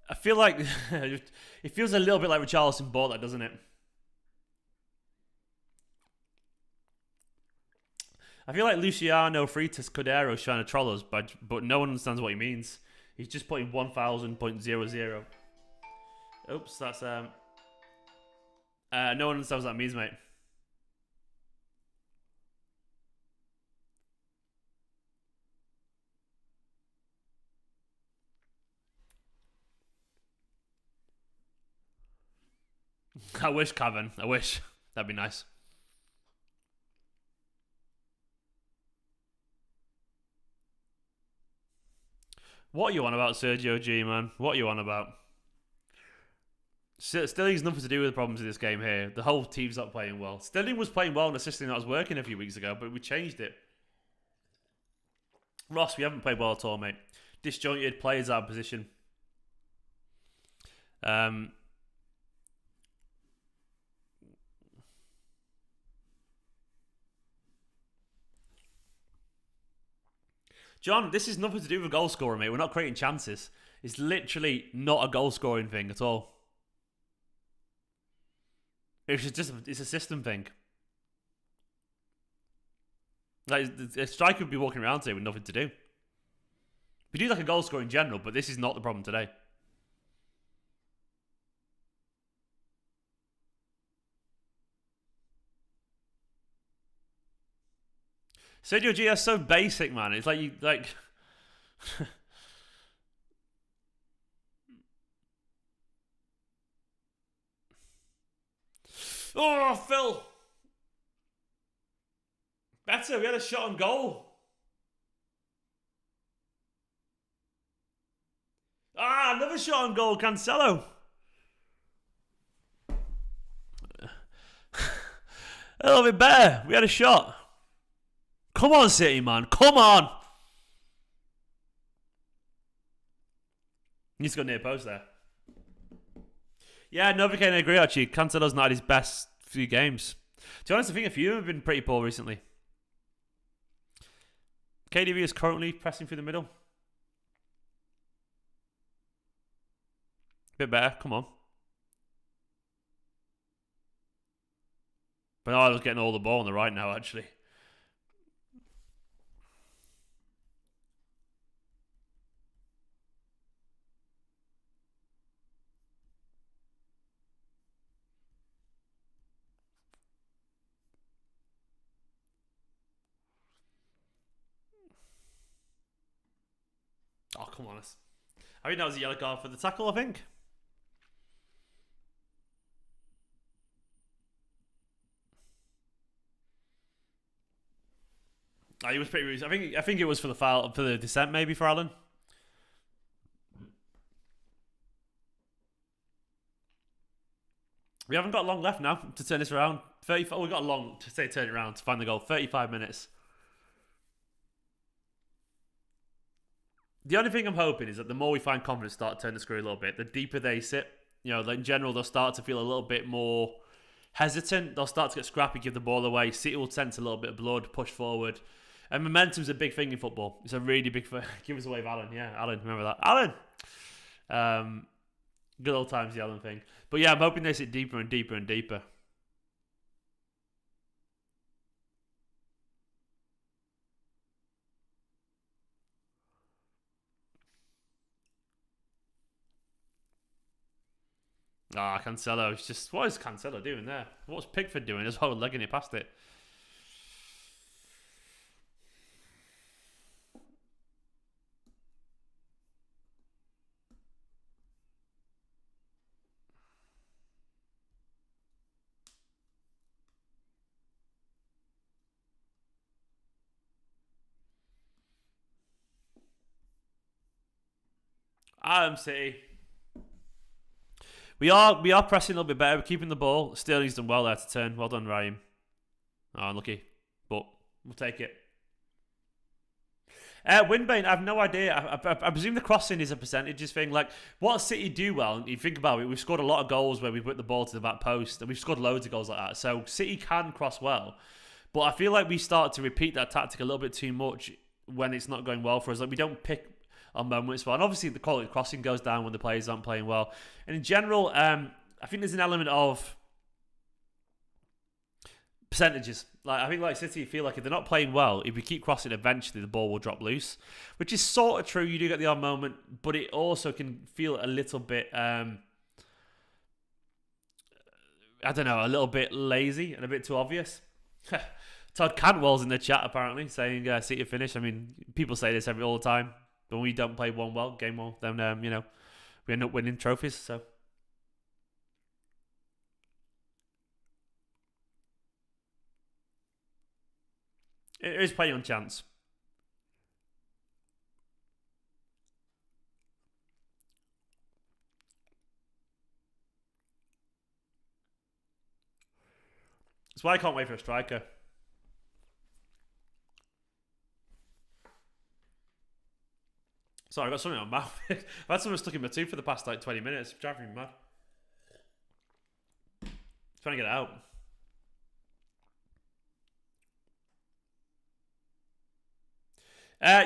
I feel like it feels a little bit like Richarlison bought that, doesn't it? I feel like Luciano Freitas Cordero's trying to troll us, but no one understands what he means. He's just putting 1,000.00. Oops, that's no one understands what that means, mate. I wish, Kevin. I wish. That'd be nice. What are you on about, Sergio G, man? What are you on about? Sterling's nothing to do with the problems in this game here. The whole team's not playing well. Sterling was playing well in a system that was working a few weeks ago, but we changed it. Ross, we haven't played well at all, mate. Disjointed, players out of position. John, this is nothing to do with goal scoring, mate. We're not creating chances. It's literally not a goal scoring thing at all. It's a system thing. Like a striker would be walking around today with nothing to do. We do like a goal scorer in general, but this is not the problem today. Sergio G is so basic, man. It's like you like. Oh, Phil. Better. We had a shot on goal. Another shot on goal. Cancelo. A little bit better. We had a shot. Come on, City, man. Come on. He's got near post there. Yeah, Novican, I agree, actually. Cancelo's not had his best few games. To be honest, I think a few have been pretty poor recently. KDB is currently pressing through the middle. Bit better. Come on. Bernardo's getting all the ball on the right now, actually. Oh, come on. I think that was a yellow card for the tackle, I think. He was pretty rude. I think it was for the foul, for the descent, maybe, for Alan. We haven't got long left now to turn this around. 35. We've got long to say turn it around to find the goal. 35 minutes. The only thing I'm hoping is that the more we find confidence start to turn the screw a little bit, the deeper they sit, like in general, they'll start to feel a little bit more hesitant. They'll start to get scrappy, give the ball away. City will sense a little bit of blood, push forward. And momentum's a big thing in football. It's a really big thing. Give us a wave, Alan. Yeah, Alan, remember that. Alan! Good old times, the Allen thing. But yeah, I'm hoping they sit deeper and deeper and deeper. Ah, Cancelo. It's just, what is Cancelo doing there? What's Pickford doing as well, legging it past it? City. We are pressing a little bit better. We're keeping the ball. Sterling's done well there to turn. Well done, Raheem. Oh, unlucky. But we'll take it. Windbane, I have no idea. I presume the crossing is a percentages thing. Like, what City do well, you think about it, we've scored a lot of goals where we've put the ball to the back post, and we've scored loads of goals like that. So City can cross well. But I feel like we start to repeat that tactic a little bit too much when it's not going well for us. Like, we don't pick on moments well. And obviously, the quality of crossing goes down when the players aren't playing well. And in general, I think there's an element of percentages. Like, I think like City feel like if they're not playing well, if we keep crossing, eventually the ball will drop loose, which is sort of true. You do get the odd moment, but it also can feel a little bit, I don't know, a little bit lazy and a bit too obvious. Todd Cantwell's in the chat apparently saying City finish. I mean, people say this all the time. When we don't play one well, game well, then we end up winning trophies. So. It is playing on chance. That's why I can't wait for a striker. Sorry, I got something on my mouth. I've had something stuck in my tooth for the past like 20 minutes. It's driving me mad. Trying to get it out.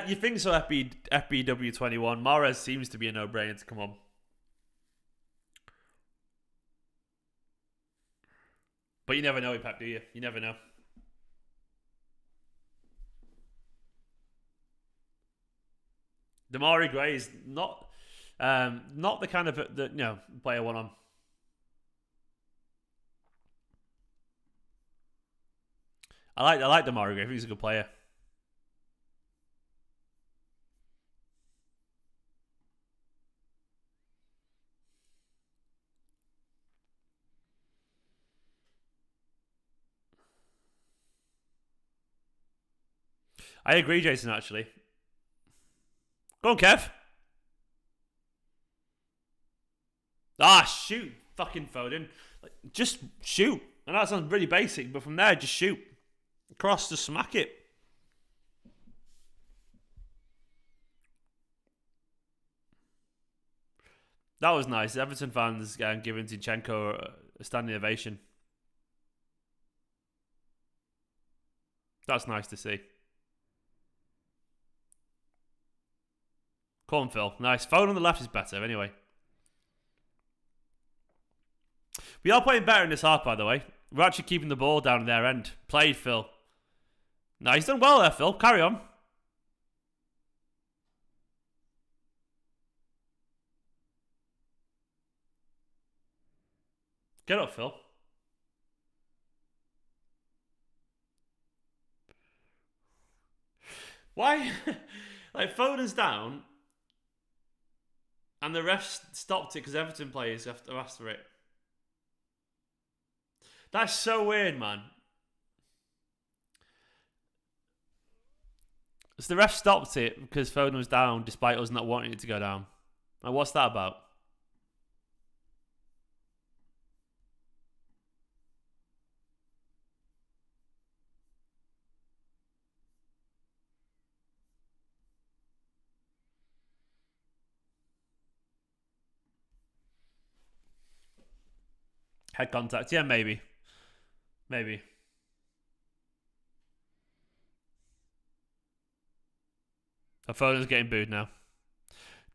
You think so, FBW21. Mahrez seems to be a no-brainer to come on. But you never know with Pep, do you? You never know. Damari Gray is not the kind of player one on. I like Damari Gray. I think he's a good player. I agree, Jason, actually. Go on, Kev. Ah, shoot. Fucking Foden. Like, just shoot. And that sounds really basic, but from there, just shoot. Cross, just smack it. That was nice. Everton fans giving Zinchenko a standing ovation. That's nice to see. Call him Phil. Nice. Phone on the left is better, anyway. We are playing better in this half, by the way. We're actually keeping the ball down their end. Played, Phil. No, he's done well there, Phil. Carry on. Get up, Phil. Why? Like, Foden's down, and the refs stopped it because Everton players have asked for it. That's so weird, man. So the ref stopped it because Foden was down despite us not wanting it to go down. Like, what's that about? Head contact. Yeah, maybe. Maybe. Foden's getting booed now.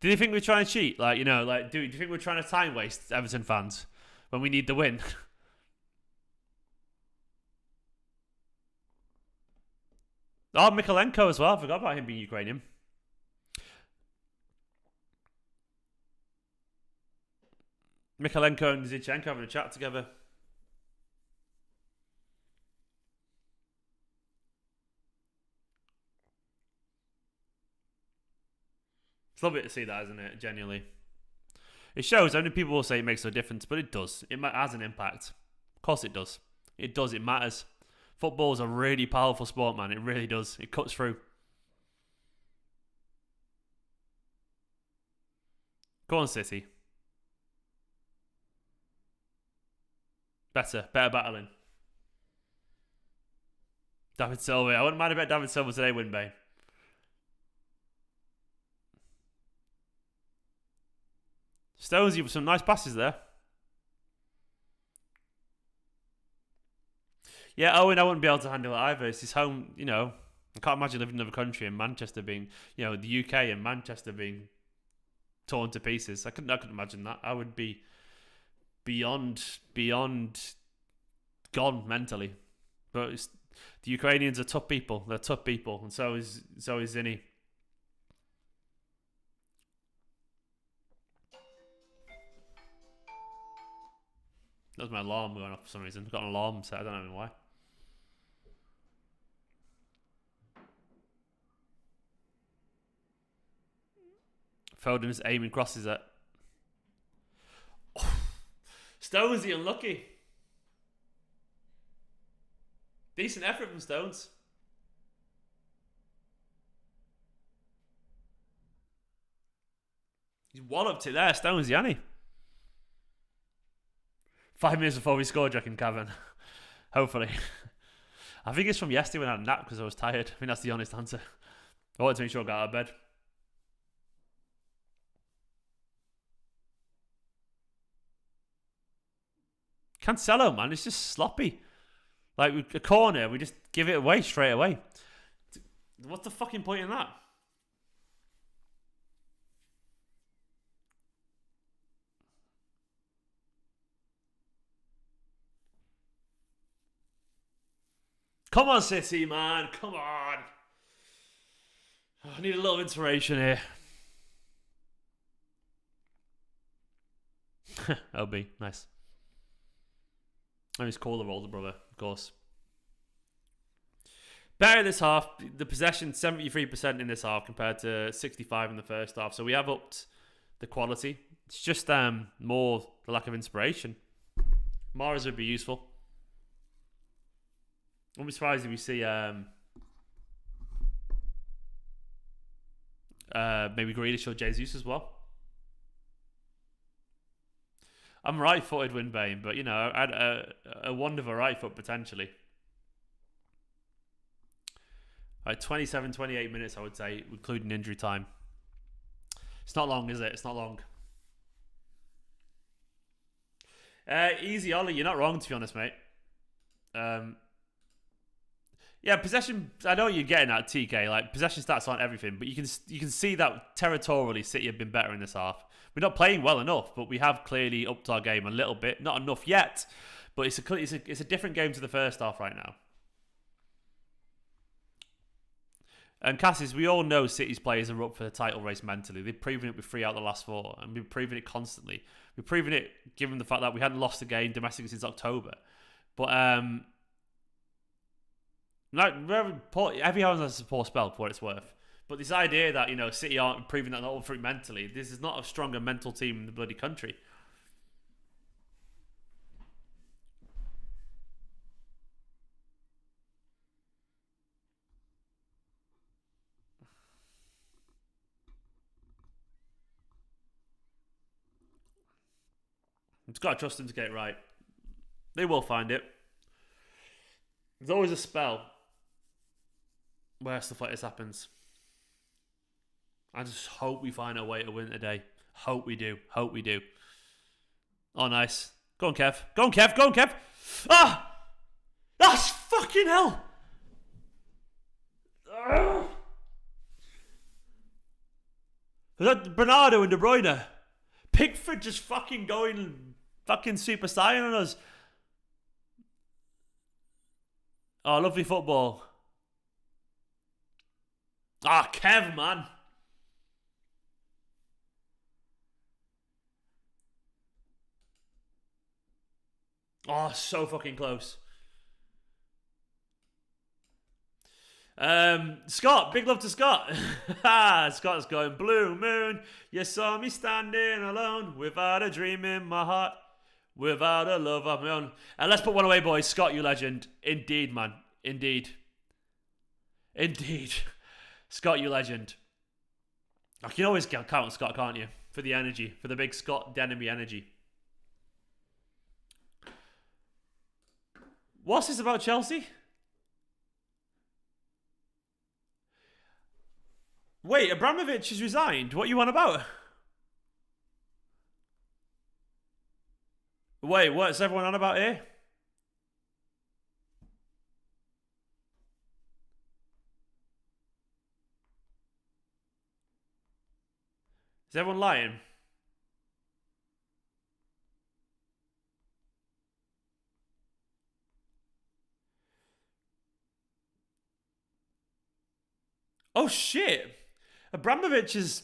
Do you think we're trying to cheat? Like, you know, like, do you think we're trying to time waste Everton fans when we need the win? Oh, Mikolenko as well. I forgot about him being Ukrainian. Mikolenko and Zinchenko having a chat together. It's lovely to see that, isn't it? Genuinely. It shows. Only people will say it makes no difference, but it does. It has an impact. Of course it does. It does. It matters. Football is a really powerful sport, man. It really does. It cuts through. Go on, City. Better battling. David Silva. I wouldn't mind a bet David Silva today, Winbay. Stonesy with some nice passes there. Yeah, Owen, I wouldn't be able to handle it either. It's his home, you know. I can't imagine living in another country and Manchester being, you know, the UK and Manchester being torn to pieces. I couldn't imagine that. I would be beyond gone mentally. But the Ukrainians are tough people. They're tough people, and so is Zinny. That was my alarm going off for some reason. I've got an alarm set. I don't know why. Foden's aiming crosses at. Oh, Stonesy unlucky. Decent effort from Stones. He's walloped it there, Stonesy, hasn't he? 5 minutes before we scored, do you reckon, Kevin? Hopefully. I think it's from yesterday when I had a nap because I was tired. I think that's the honest answer. I wanted to make sure I got out of bed. Cancelo, man, it's just sloppy. Like, with a corner, we just give it away straight away. What's the fucking point in that? Come on, City, man. Come on. I need a little inspiration here. LB, nice. And he's called the older brother, of course. Better this half. The possession 73% in this half compared to 65% in the first half. So we have upped the quality. It's just more the lack of inspiration. Mahrez would be useful. Wouldn't be surprised if we see maybe Grealish or Jesus as well. I'm right-footed, Winbane, but you know, I'd a wonder of a right foot potentially. Right, 27, 28 minutes, I would say, including injury time. It's not long, is it? It's not long. Easy, Ollie. You're not wrong, to be honest, mate. Yeah, possession. I know you're getting at TK. Like, possession stats aren't everything, but you can see that territorially City have been better in this half. We're not playing well enough, but we have clearly upped our game a little bit. Not enough yet, but it's a different game to the first half right now. And Cassis, we all know City's players are up for the title race mentally. They've proven it with 3 out of the last 4, and we've proven it constantly. We've proven it given the fact that we hadn't lost a game domestically since October. But everyone has a poor spell for what it's worth. But this idea that, you know, City aren't proving that they're up for it mentally, this is not a stronger mental team in the bloody country. It's got to trust them to get it right. They will find it. There's always a spell where stuff like this happens. I just hope we find a way to win today. Hope we do. Hope we do. Oh, nice. Go on, Kev. Go on, Kev. Go on, Kev. Ah! That's fucking hell! Was that Bernardo and De Bruyne? Pickford just fucking going fucking Super Saiyan on us. Oh, lovely football. Ah, Kev, man. Oh, so fucking close. Scott, big love to Scott. Scott's going, blue moon, you saw me standing alone, without a dream in my heart, without a love of my own. And let's put one away, boys. Scott, you legend. Indeed, man. Indeed. Scott, you legend. I can always count on Scott, can't you? For the energy, for the big Scott Denemy energy. What's this about Chelsea? Wait, Abramovich has resigned. What are you on about? Wait, what's everyone on about here? Is everyone lying? Oh shit! Abramovich is...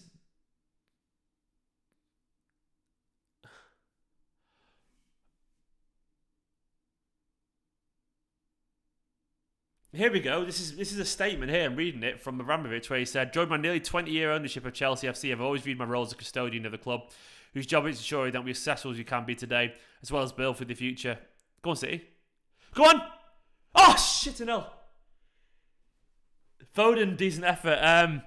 Here we go. This is a statement here. I'm reading it from Abramovich where he said, during my nearly 20-year ownership of Chelsea FC, I've always viewed my role as a custodian of the club, whose job is ensuring that we're as successful as we can be today, as well as build for the future. Go on, City. Go on! Oh, shit, hell. Foden, decent effort.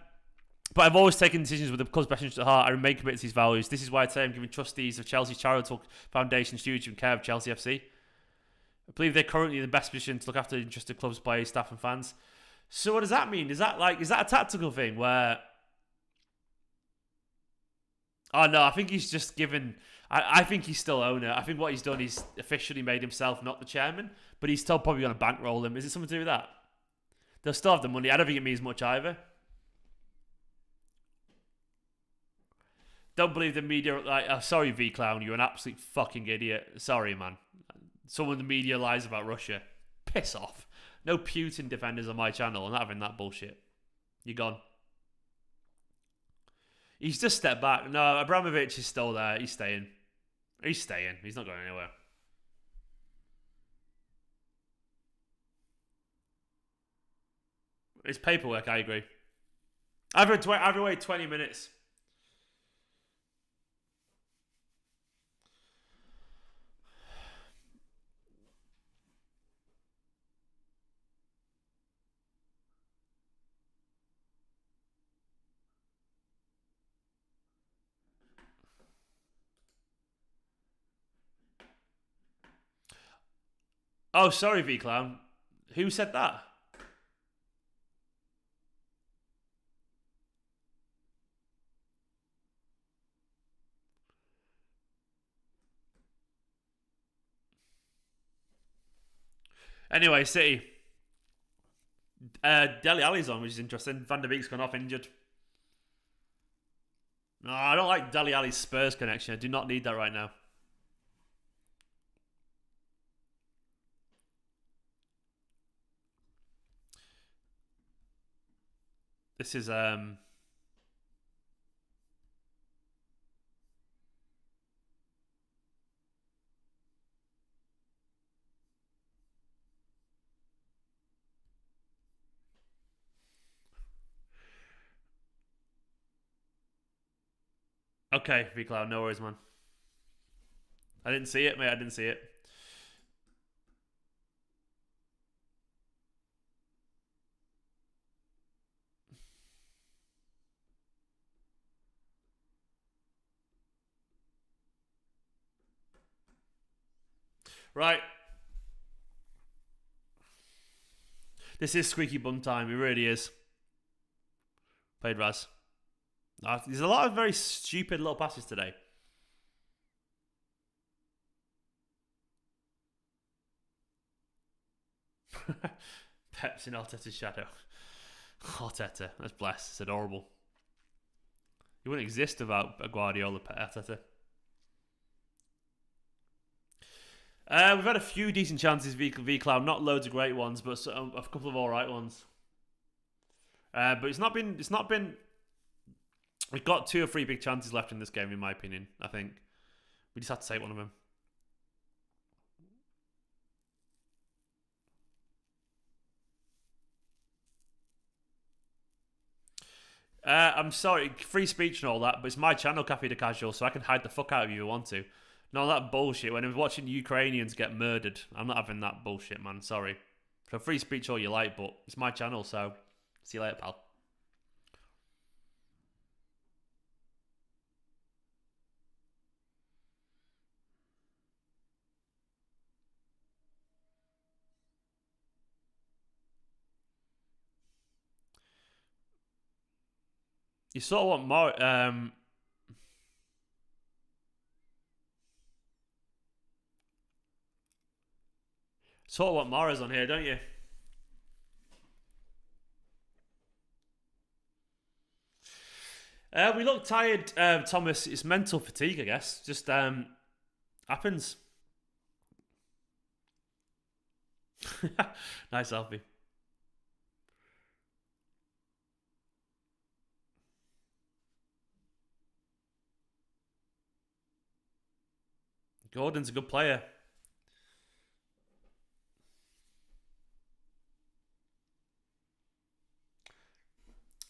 But I've always taken decisions with the club's best interest at heart. I remain committed to these values. This is why today I'm giving trustees of Chelsea's charitable foundation stewardship and care of Chelsea FC. I believe they're currently in the best position to look after the interested clubs, players, staff and fans. So what does that mean? Is that a tactical thing where... Oh no, I think he's just given... I think he's still owner. I think what he's done is officially made himself not the chairman, but he's still probably going to bankroll him. Is it something to do with that? They'll still have the money. I don't think it means much either. Don't believe the media. Like, oh, sorry, V-Clown, you're an absolute fucking idiot. Sorry, man. Someone in the media lies about Russia. Piss off. No Putin defenders on my channel. I'm not having that bullshit. You're gone. He's just stepped back. No, Abramovich is still there. He's staying. He's staying. He's not going anywhere. It's paperwork, I agree. I've waited 20 minutes. Oh, sorry, V-Clown. Who said that? Anyway, City. Dele Alli's on, which is interesting. Van der Beek's gone off injured. No, I don't like Dele Alli's Spurs connection. I do not need that right now. This is okay, V-Cloud, no worries, man. I didn't see it, mate. I didn't see it. Right. This is squeaky bum time. It really is. Played Raz. There's a lot of very stupid little passes today. Pep's in Arteta's shadow. Arteta, that's blessed. It's adorable. He wouldn't exist without a Guardiola Arteta. We've had a few decent chances v Cloud, not loads of great ones, but a couple of all right ones. But it's not been. We've got 2 or 3 big chances left in this game, in my opinion. I think we just have to take one of them. I'm sorry, free speech and all that, but it's my channel, Cafe de Casual, so I can hide the fuck out of you if I want to. None of that bullshit. When I'm watching Ukrainians get murdered, I'm not having that bullshit, man. Sorry. So free speech all you like, but it's my channel, so see you later, pal. You sort of want more. Sort of want Mahrez on here, don't you? We look tired, Thomas. It's mental fatigue, I guess. Just happens. Nice selfie. Gordon's a good player.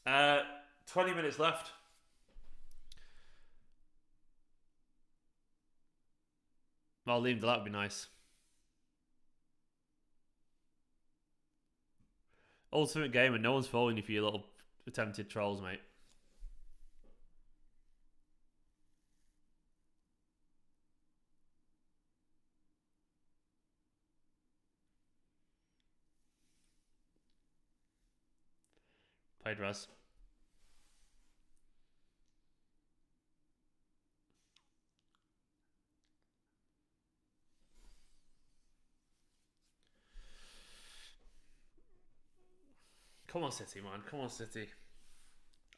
20 minutes left. I'll leave that would be nice. Ultimate game and no one's falling you for your little attempted trolls, mate. Played Raz. Come on, City, man. Come on, City.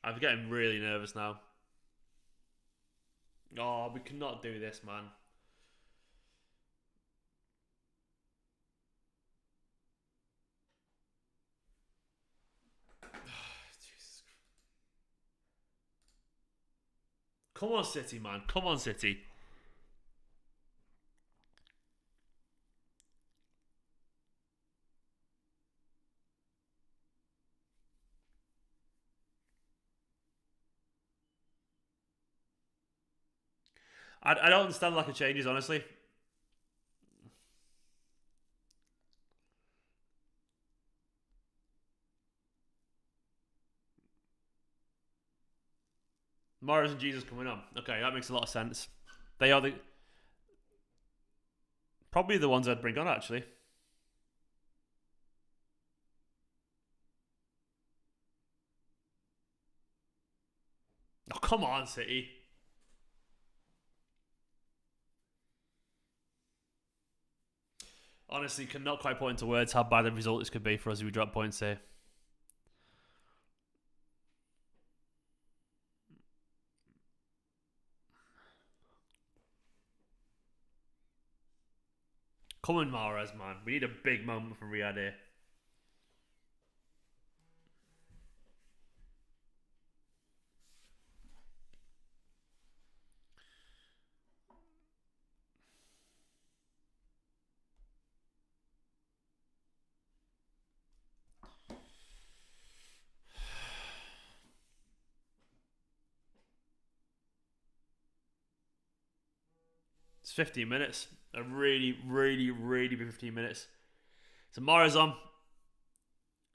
I'm getting really nervous now. Oh, we cannot do this, man. Jesus. Come on, City, man. Come on, City. I don't understand lack of changes, honestly. Mahrez and Jesus coming on. Okay, that makes a lot of sense. They are the probably the ones I'd bring on, actually. Oh, come on, City. Honestly, cannot quite put into words how bad a result this could be for us if we drop points here. Come on, Mahrez, man. We need a big moment from Riyad here. It's 15 minutes. A really, really, really big 15 minutes. So Mahrez on.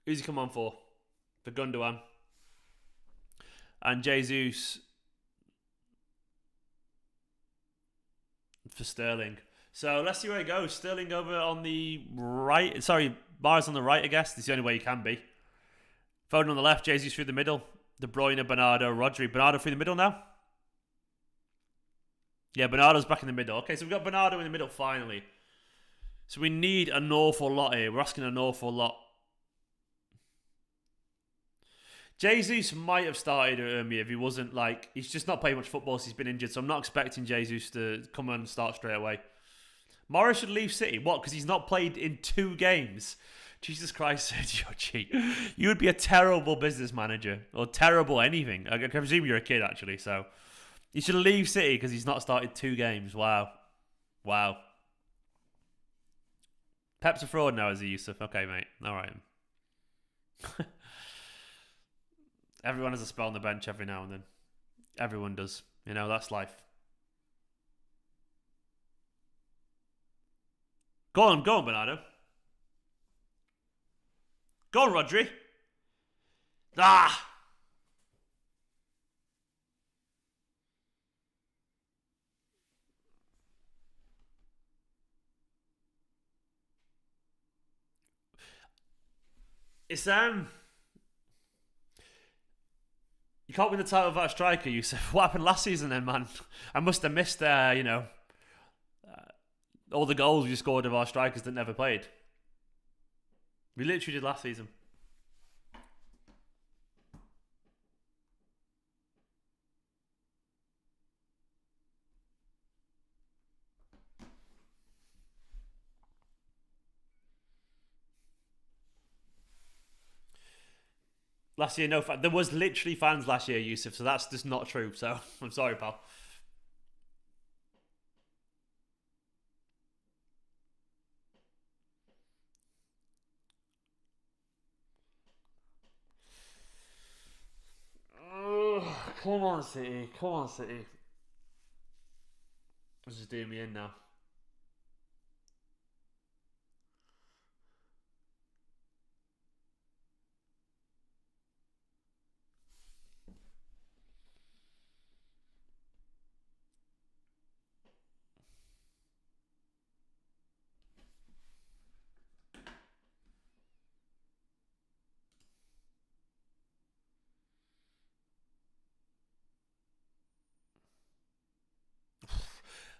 Who's he come on for? For Gundogan. And Jesus for Sterling. So let's see where it goes. Sterling over on the right. Sorry, Mahrez on the right, I guess. This is the only way he can be. Foden on the left. Jesus through the middle. De Bruyne, Bernardo, Rodri. Bernardo through the middle now. Yeah, Bernardo's back in the middle. Okay, so we've got Bernardo in the middle finally. So we need an awful lot here. We're asking an awful lot. Jesus might have started at me if he wasn't like... He's just not playing much football since he's been injured, so I'm not expecting Jesus to come and start straight away. Morris should leave City. What? Because he's not played in 2 games? Jesus Christ, Sergio G. You would be a terrible business manager. Or terrible anything. I presume you're a kid, actually, so... You should leave City because he's not started 2 games. Wow. Wow. Pep's a fraud now, is he, Yusuf? Okay, mate. All right. Everyone has a spell on the bench every now and then. Everyone does. You know, that's life. Go on, Bernardo. Go on, Rodri. Ah! It's you can't win the title without a striker, Yusuf. What happened last season then, man? I must have missed all the goals we scored of our strikers that never played. We literally did last season. Last year, no fan. There was literally fans last year, Yusuf, so that's just not true. So, I'm sorry, pal. Come on, City. Come on, City. This is doing me in now.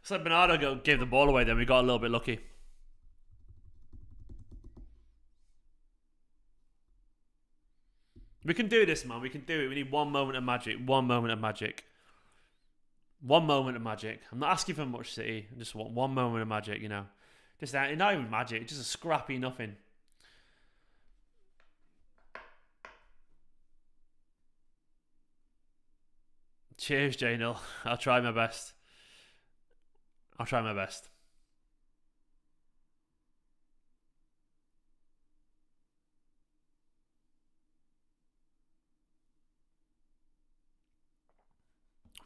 So Bernardo gave the ball away, then we got a little bit lucky. We can do this, man. We can do it. We need one moment of magic. One moment of magic. One moment of magic. I'm not asking for much, City. I just want one moment of magic, you know. Just that, not even magic, just a scrappy nothing. Cheers, J-Null. I'll try my best. I'll try my best.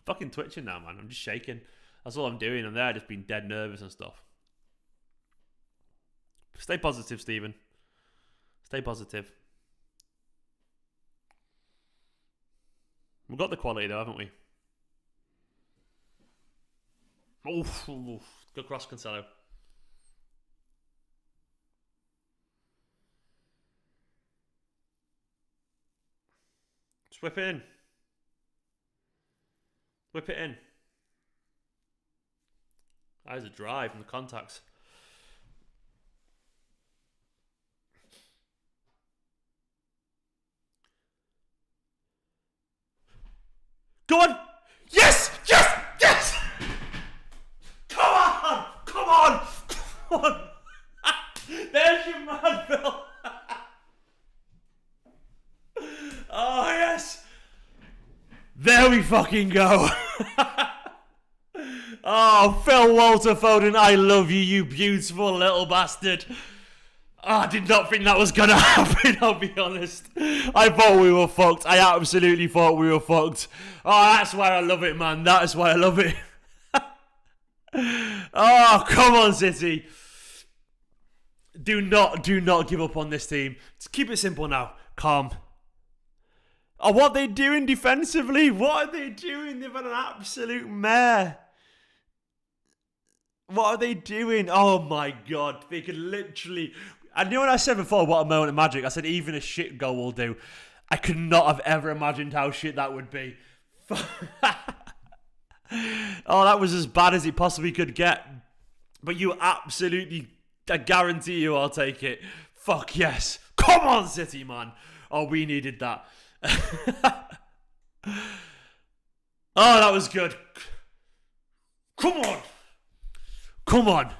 Fucking twitching now, man. I'm just shaking. That's all I'm doing. I'm there just being dead nervous and stuff. Stay positive, Stephen. Stay positive. We've got the quality though, haven't we? Oof. Good cross, Cancelo. Just whip it in. Whip it in. That is a drive from the contacts. Go on! Yes! Yes! Yes! Come on! Come on! Come on! There's your man, Phil! Oh, yes! There we fucking go! Oh, Phil Walter Foden, I love you, you beautiful little bastard. Oh, I did not think that was going to happen, I'll be honest. I thought we were fucked. I absolutely thought we were fucked. Oh, that's why I love it, man. That's why I love it. Oh, come on, City. Do not give up on this team. Just keep it simple now. Calm. Oh, what are they doing defensively? What are they doing? They've had an absolute mare. What are they doing? Oh, my God. They could literally... I knew when I said before, what a moment of magic. I said even a shit goal will do. I could not have ever imagined how shit that would be. Oh, that was as bad as it possibly could get. But you absolutely... I guarantee you I'll take it. Fuck yes. Come on, City, man. Oh, we needed that. Oh, that was good. Come on. Come on.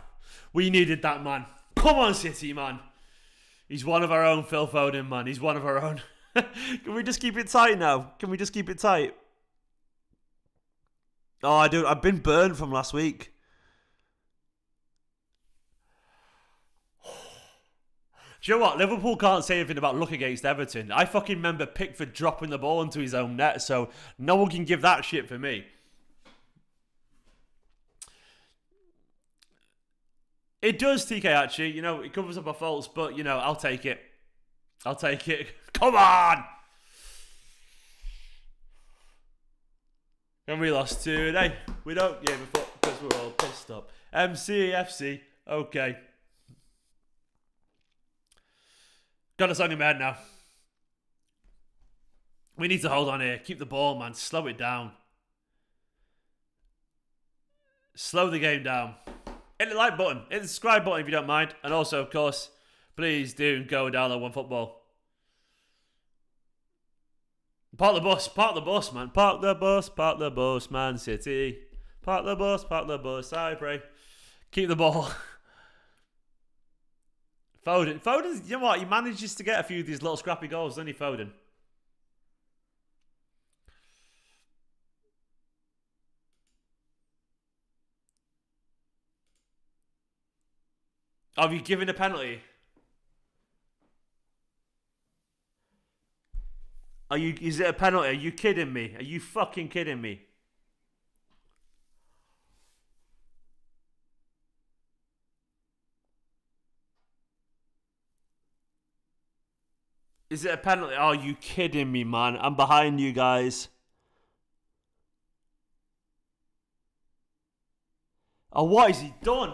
We needed that, man. Come on, City, man. He's one of our own, Phil Foden, man. He's one of our own. Can we just keep it tight now? Can we just keep it tight? Oh, I've been burned from last week. Do you know what? Liverpool can't say anything about luck against Everton. I fucking remember Pickford dropping the ball into his own net, so no one can give that shit for me. It does, TK, actually. You know, it covers up our faults, but, you know, I'll take it. I'll take it. Come on! And we lost today. We don't give a fuck because we're all pissed up. MCFC. Okay. Got a song in my head now. We need to hold on here. Keep the ball, man. Slow it down. Slow the game down. Hit the like button. Hit the subscribe button if you don't mind. And also, of course, please do go and download OneFootball. Park the bus, man. Park the bus, Man City. Park the bus, I pray. Keep the ball. Foden's, you know what? He manages to get a few of these little scrappy goals, doesn't he, Foden? Have you given a penalty? Is it a penalty? Are you kidding me? Are you fucking kidding me? Is it a penalty? Oh, you kidding me, man? I'm behind you guys. Oh, what has he done?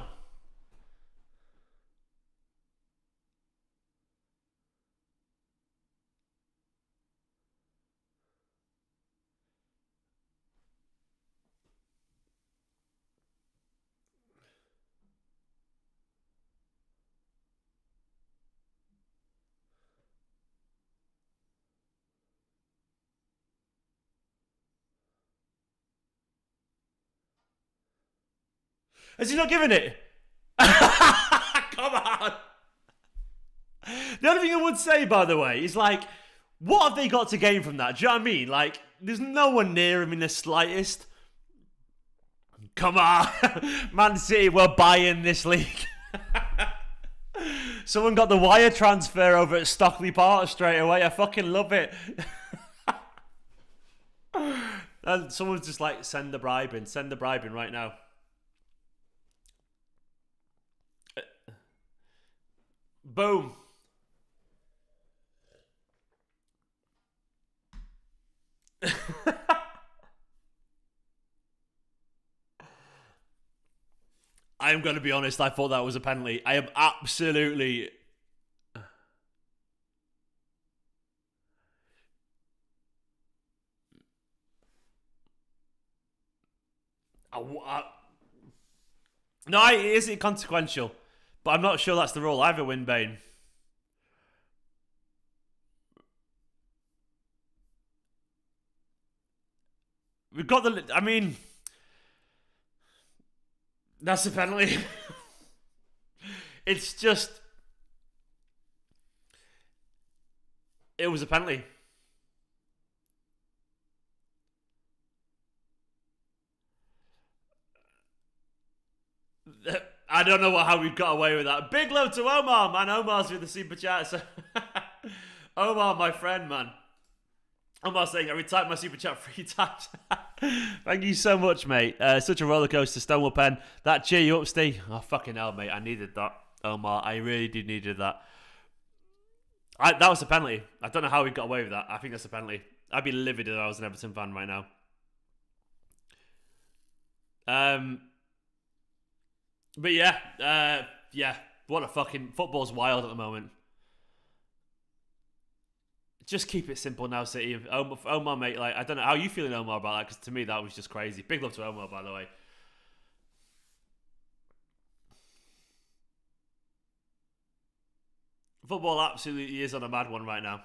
Has he not given it? Come on. The only thing I would say, by the way, is like, what have they got to gain from that? Do you know what I mean? Like, there's no one near him in the slightest. Come on. Man City, we're buying this league. Someone got the wire transfer over at Stockley Park straight away. I fucking love it. And someone's just like, send the bribe in. Send the bribe in right now. Boom. I'm going to be honest, I thought that was a penalty. I am absolutely... No, it is inconsequential. But I'm not sure that's the rule either, Winbane. We've got the... I mean... That's a penalty. It's just... It was a penalty. I don't know how we've got away with that. Big love to Omar, man. Omar's with the super chat. So Omar, my friend, man. Omar saying I retyped my super chat 3 times. Thank you so much, mate. Such a roller coaster, Stonewall Pen. That cheer you up, Steve. Oh, fucking hell, mate. I needed that. Omar, I really did needed that. That was a penalty. I don't know how we got away with that. I think that's a penalty. I'd be livid if I was an Everton fan right now. But yeah, what a fucking... Football's wild at the moment. Just keep it simple now, City. Omar, mate, like, I don't know how you feeling, Omar, about that, because to me that was just crazy. Big love to Omar, by the way. Football absolutely is on a mad one right now.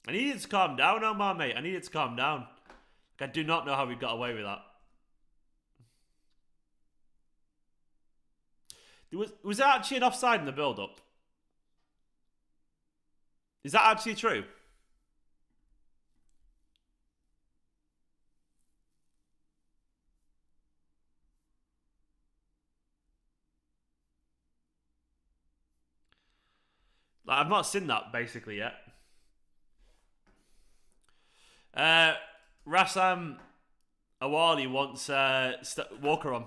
I needed to calm down, Omar, mate. I needed to calm down. Like, I do not know how we got away with that. Was there actually an offside in the build-up? Is that actually true? Like, I've not seen that basically yet. Rassam Awali wants Walker on.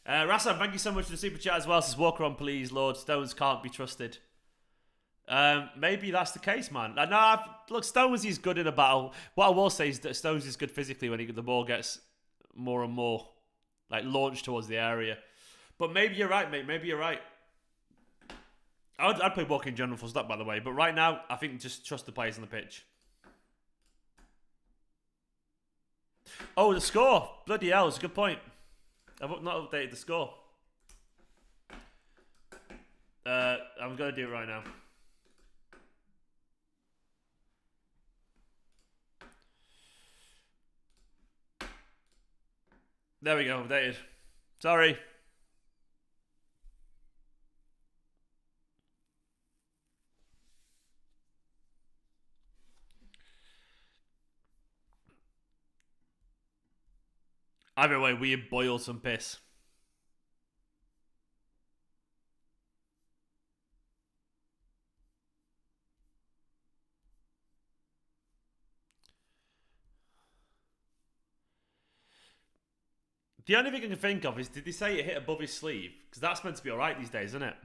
Rassam, thank you so much for the super chat as well. Says Walker on, please, Lord. Stones can't be trusted. Maybe that's the case, man. Look, Stones is good in a battle. What I will say is that Stones is good physically when the ball gets more and more like launched towards the area. But maybe you're right, mate. Maybe you're right. I'd play Walker in general for that, by the way. But right now, I think just trust the players on the pitch. Oh, the score. Bloody hell, it's a good point. I've not updated the score. I'm going to do it right now. There we go, updated. Sorry. Either way, we boil some piss. The only thing I can think of is, did they say it hit above his sleeve? Because that's meant to be alright these days, isn't it?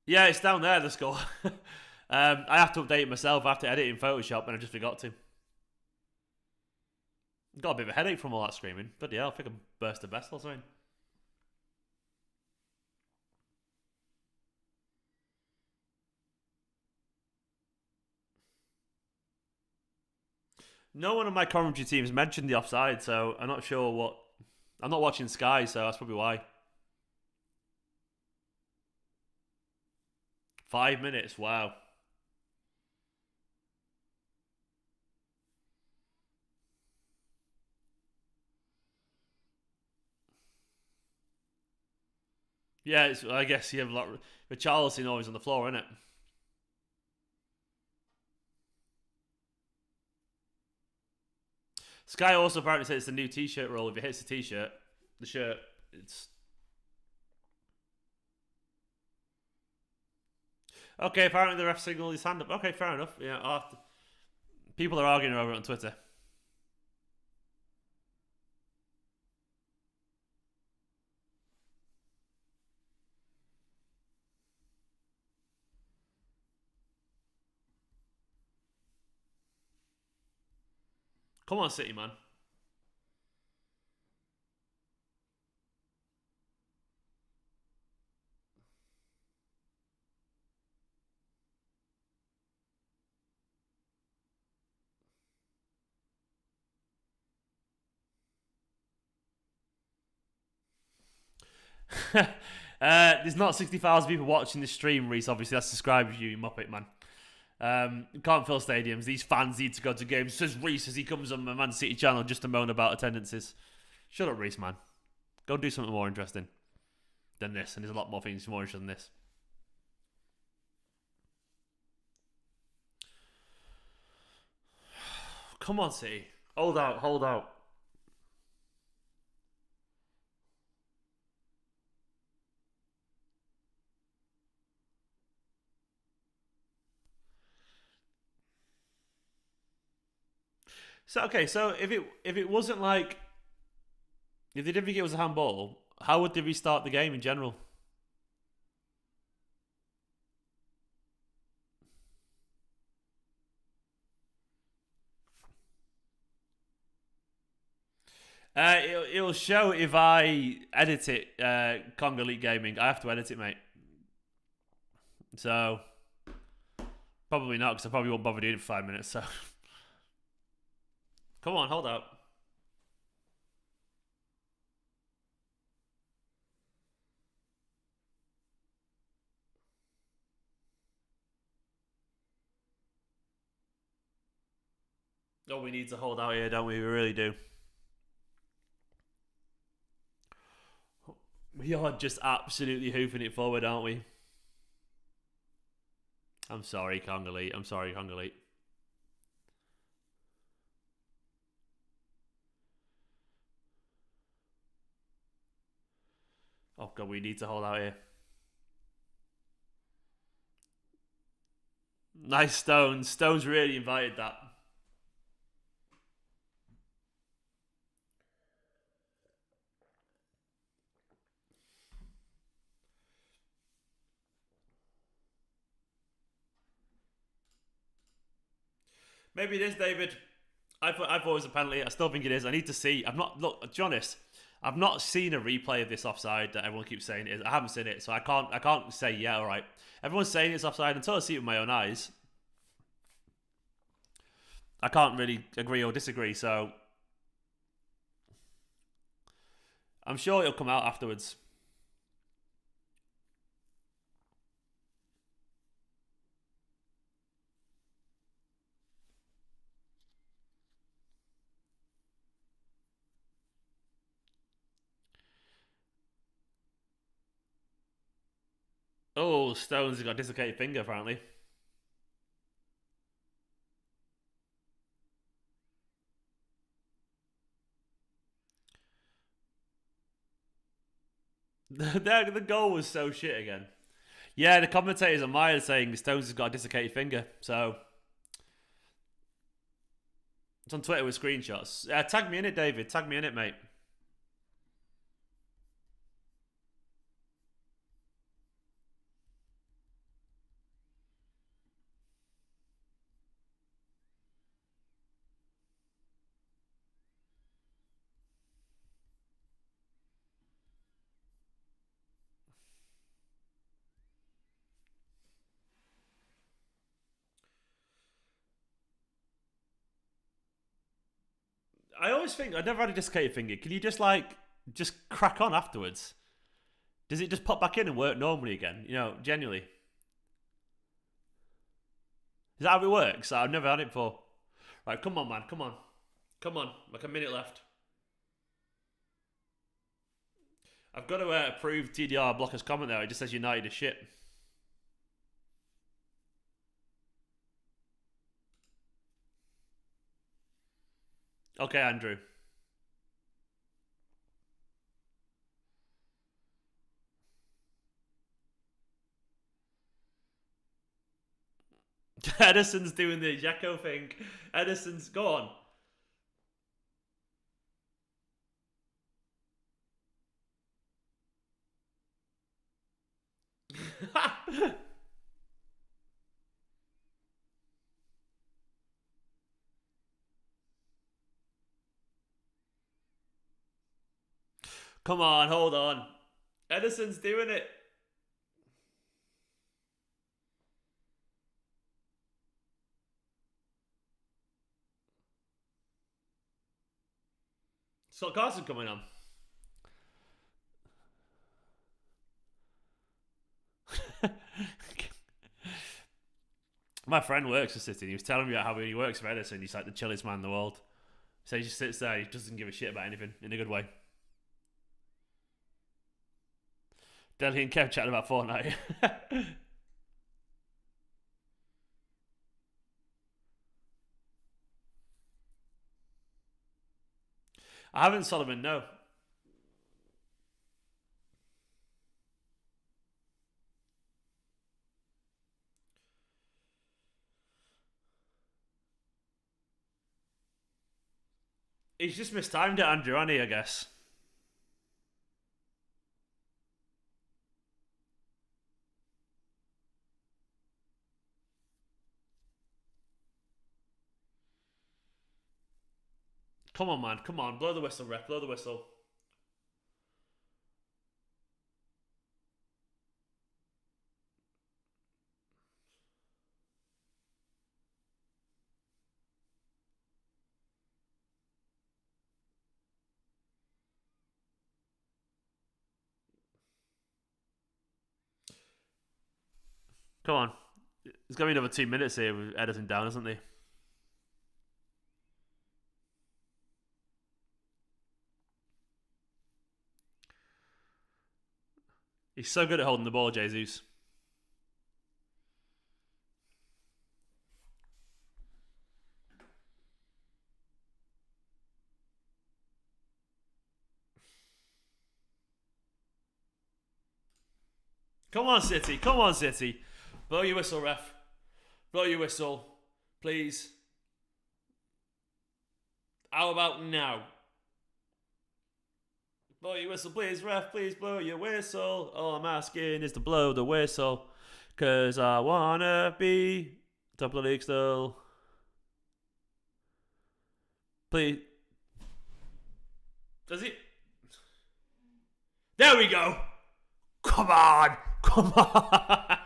Yeah, it's down there, the score. I have to update it myself. I have to edit in Photoshop, and I just forgot to. Got a bit of a headache from all that screaming. Bloody hell, I think I burst a vessel or something. No one of my commentary teams mentioned the offside, so I'm not sure what... I'm not watching Sky, so that's probably why. 5 minutes, wow. Yeah, I guess you have a lot... But Richarlison always on the floor, isn't it? Sky also apparently said it's the new t-shirt rule. If it hits the t-shirt, the shirt, it's... Okay, apparently the ref signaled his hand up. Okay, fair enough. Yeah, people are arguing over it on Twitter. Come on, City, man. There's not 60,000 people watching this stream, Reese. Obviously, that's subscribed to you Muppet, man. Can't fill stadiums. These fans need to go to games. Says Reese as he comes on my Man City channel just to moan about attendances. Shut up, Reese, man. Go do something more interesting than this. And there's a lot more things more interesting than this. Come on, City. Hold out, hold out. So okay, so if it wasn't like, if they didn't think it was a handball, how would they restart the game in general? It'll show if I edit it. Congo Elite Gaming, I have to edit it, mate. So probably not, because I probably won't bother doing it for 5 minutes. So come on, hold out. Oh, we need to hold out here, don't we? We really do. We are just absolutely hoofing it forward, aren't we? I'm sorry, Congolese. I'm sorry, Congolese. Oh god, we need to hold out here. Nice Stones. Stones really invited that. Maybe it is, David. I thought it was a penalty. I still think it is. I need to see. I've not look. To be honest, I've not seen a replay of this offside that everyone keeps saying it is. I haven't seen it, so I can't say yeah. All right. Everyone's saying it's offside until I see it with my own eyes. I can't really agree or disagree. So I'm sure it'll come out afterwards. Oh, Stones has got a dislocated finger apparently. The goal was so shit again. Yeah, the commentators are mired saying Stones has got a dislocated finger. So it's on Twitter with screenshots. Tag me in it, David. Tag me in it, mate. I always think I've never had a dislocated finger. Can you just crack on afterwards? Does it just pop back in and work normally again? You know, genuinely. Is that how it works? I've never had it before. Right, come on, man. Come on. Come on. Like a minute left. I've got to approve TDR Blocker's comment there. It just says United is shit. Okay, Andrew. Edison's doing the Jacko thing. Edison's go on. Come on, hold on. Edison's doing it. Scott Carson coming on. My friend works for City. He was telling me about how he works for Edison. He's like the chillest man in the world. So he just sits there. He doesn't give a shit about anything in a good way. Delhi and Kev chatting about Fortnite. I haven't, Solomon. No. He's just mistimed it, Andrew, hasn't he, I guess. Come on, man. Come on. Blow the whistle, ref. Blow the whistle. Come on. There's going to be another 2 minutes here with Edison down, isn't he? He's so good at holding the ball, Jesus. Come on, City. Come on, City. Blow your whistle, ref. Blow your whistle. Please. How about now? Blow your whistle, please, ref. Please blow your whistle. All I'm asking is to blow the whistle. Because I want to be top of the league still. Please. Does it? There we go. Come on. Come on.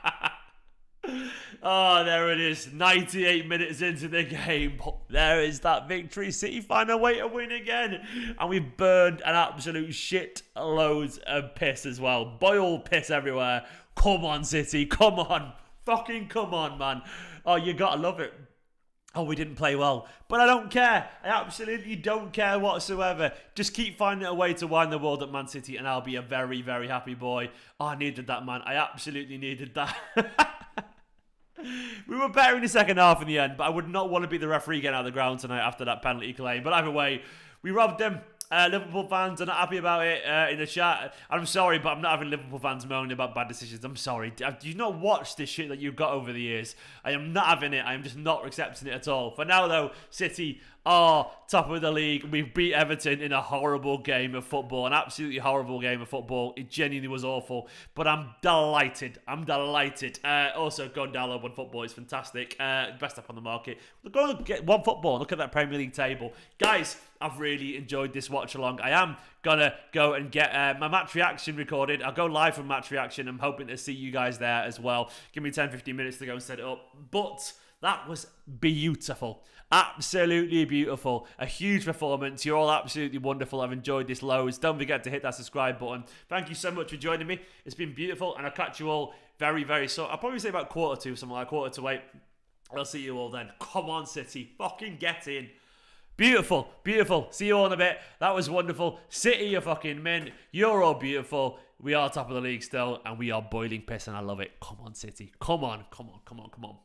Oh, there it is. 98 minutes into the game. There is that victory. City find a way to win again. And we burned an absolute shit loads of piss as well. Boiled piss everywhere. Come on, City. Come on. Fucking come on, man. Oh, you gotta love it. Oh, we didn't play well. But I don't care. I absolutely don't care whatsoever. Just keep finding a way to win the world at Man City and I'll be a very, very happy boy. Oh, I needed that, man. I absolutely needed that. We were better in the second half in the end, but I would not want to be the referee getting out of the ground tonight after that penalty claim. But either way, we robbed them. Liverpool fans are not happy about it in the chat. I'm sorry, but I'm not having Liverpool fans moaning about bad decisions. I'm sorry. Do you not watch this shit that you've got over the years? I am not having it. I am just not accepting it at all. For now, though, City are top of the league. We beat Everton in a horrible game of football. An absolutely horrible game of football. It genuinely was awful. But I'm delighted. I'm delighted. Also, Guardiola won football. It's fantastic. Best up on the market. Go and get one football. Look at that Premier League table. Guys, I've really enjoyed this watch along. I am gonna go and get my match reaction recorded. I'll go live from match reaction. I'm hoping to see you guys there as well. Give me 10-15 minutes to go and set it up. But that was beautiful. Absolutely beautiful. A huge performance. You're all absolutely wonderful. I've enjoyed this loads. Don't forget to hit that subscribe button. Thank you so much for joining me. It's been beautiful, and I'll catch you all very, very soon. I'll probably say about 7:45, something like 7:45. I'll see you all then. Come on, City. Fucking get in. Beautiful, beautiful. See you all in a bit. That was wonderful. City, you're fucking men. You're all beautiful. We are top of the league still, and we are boiling piss, and I love it. Come on, City. Come on, come on, come on, come on.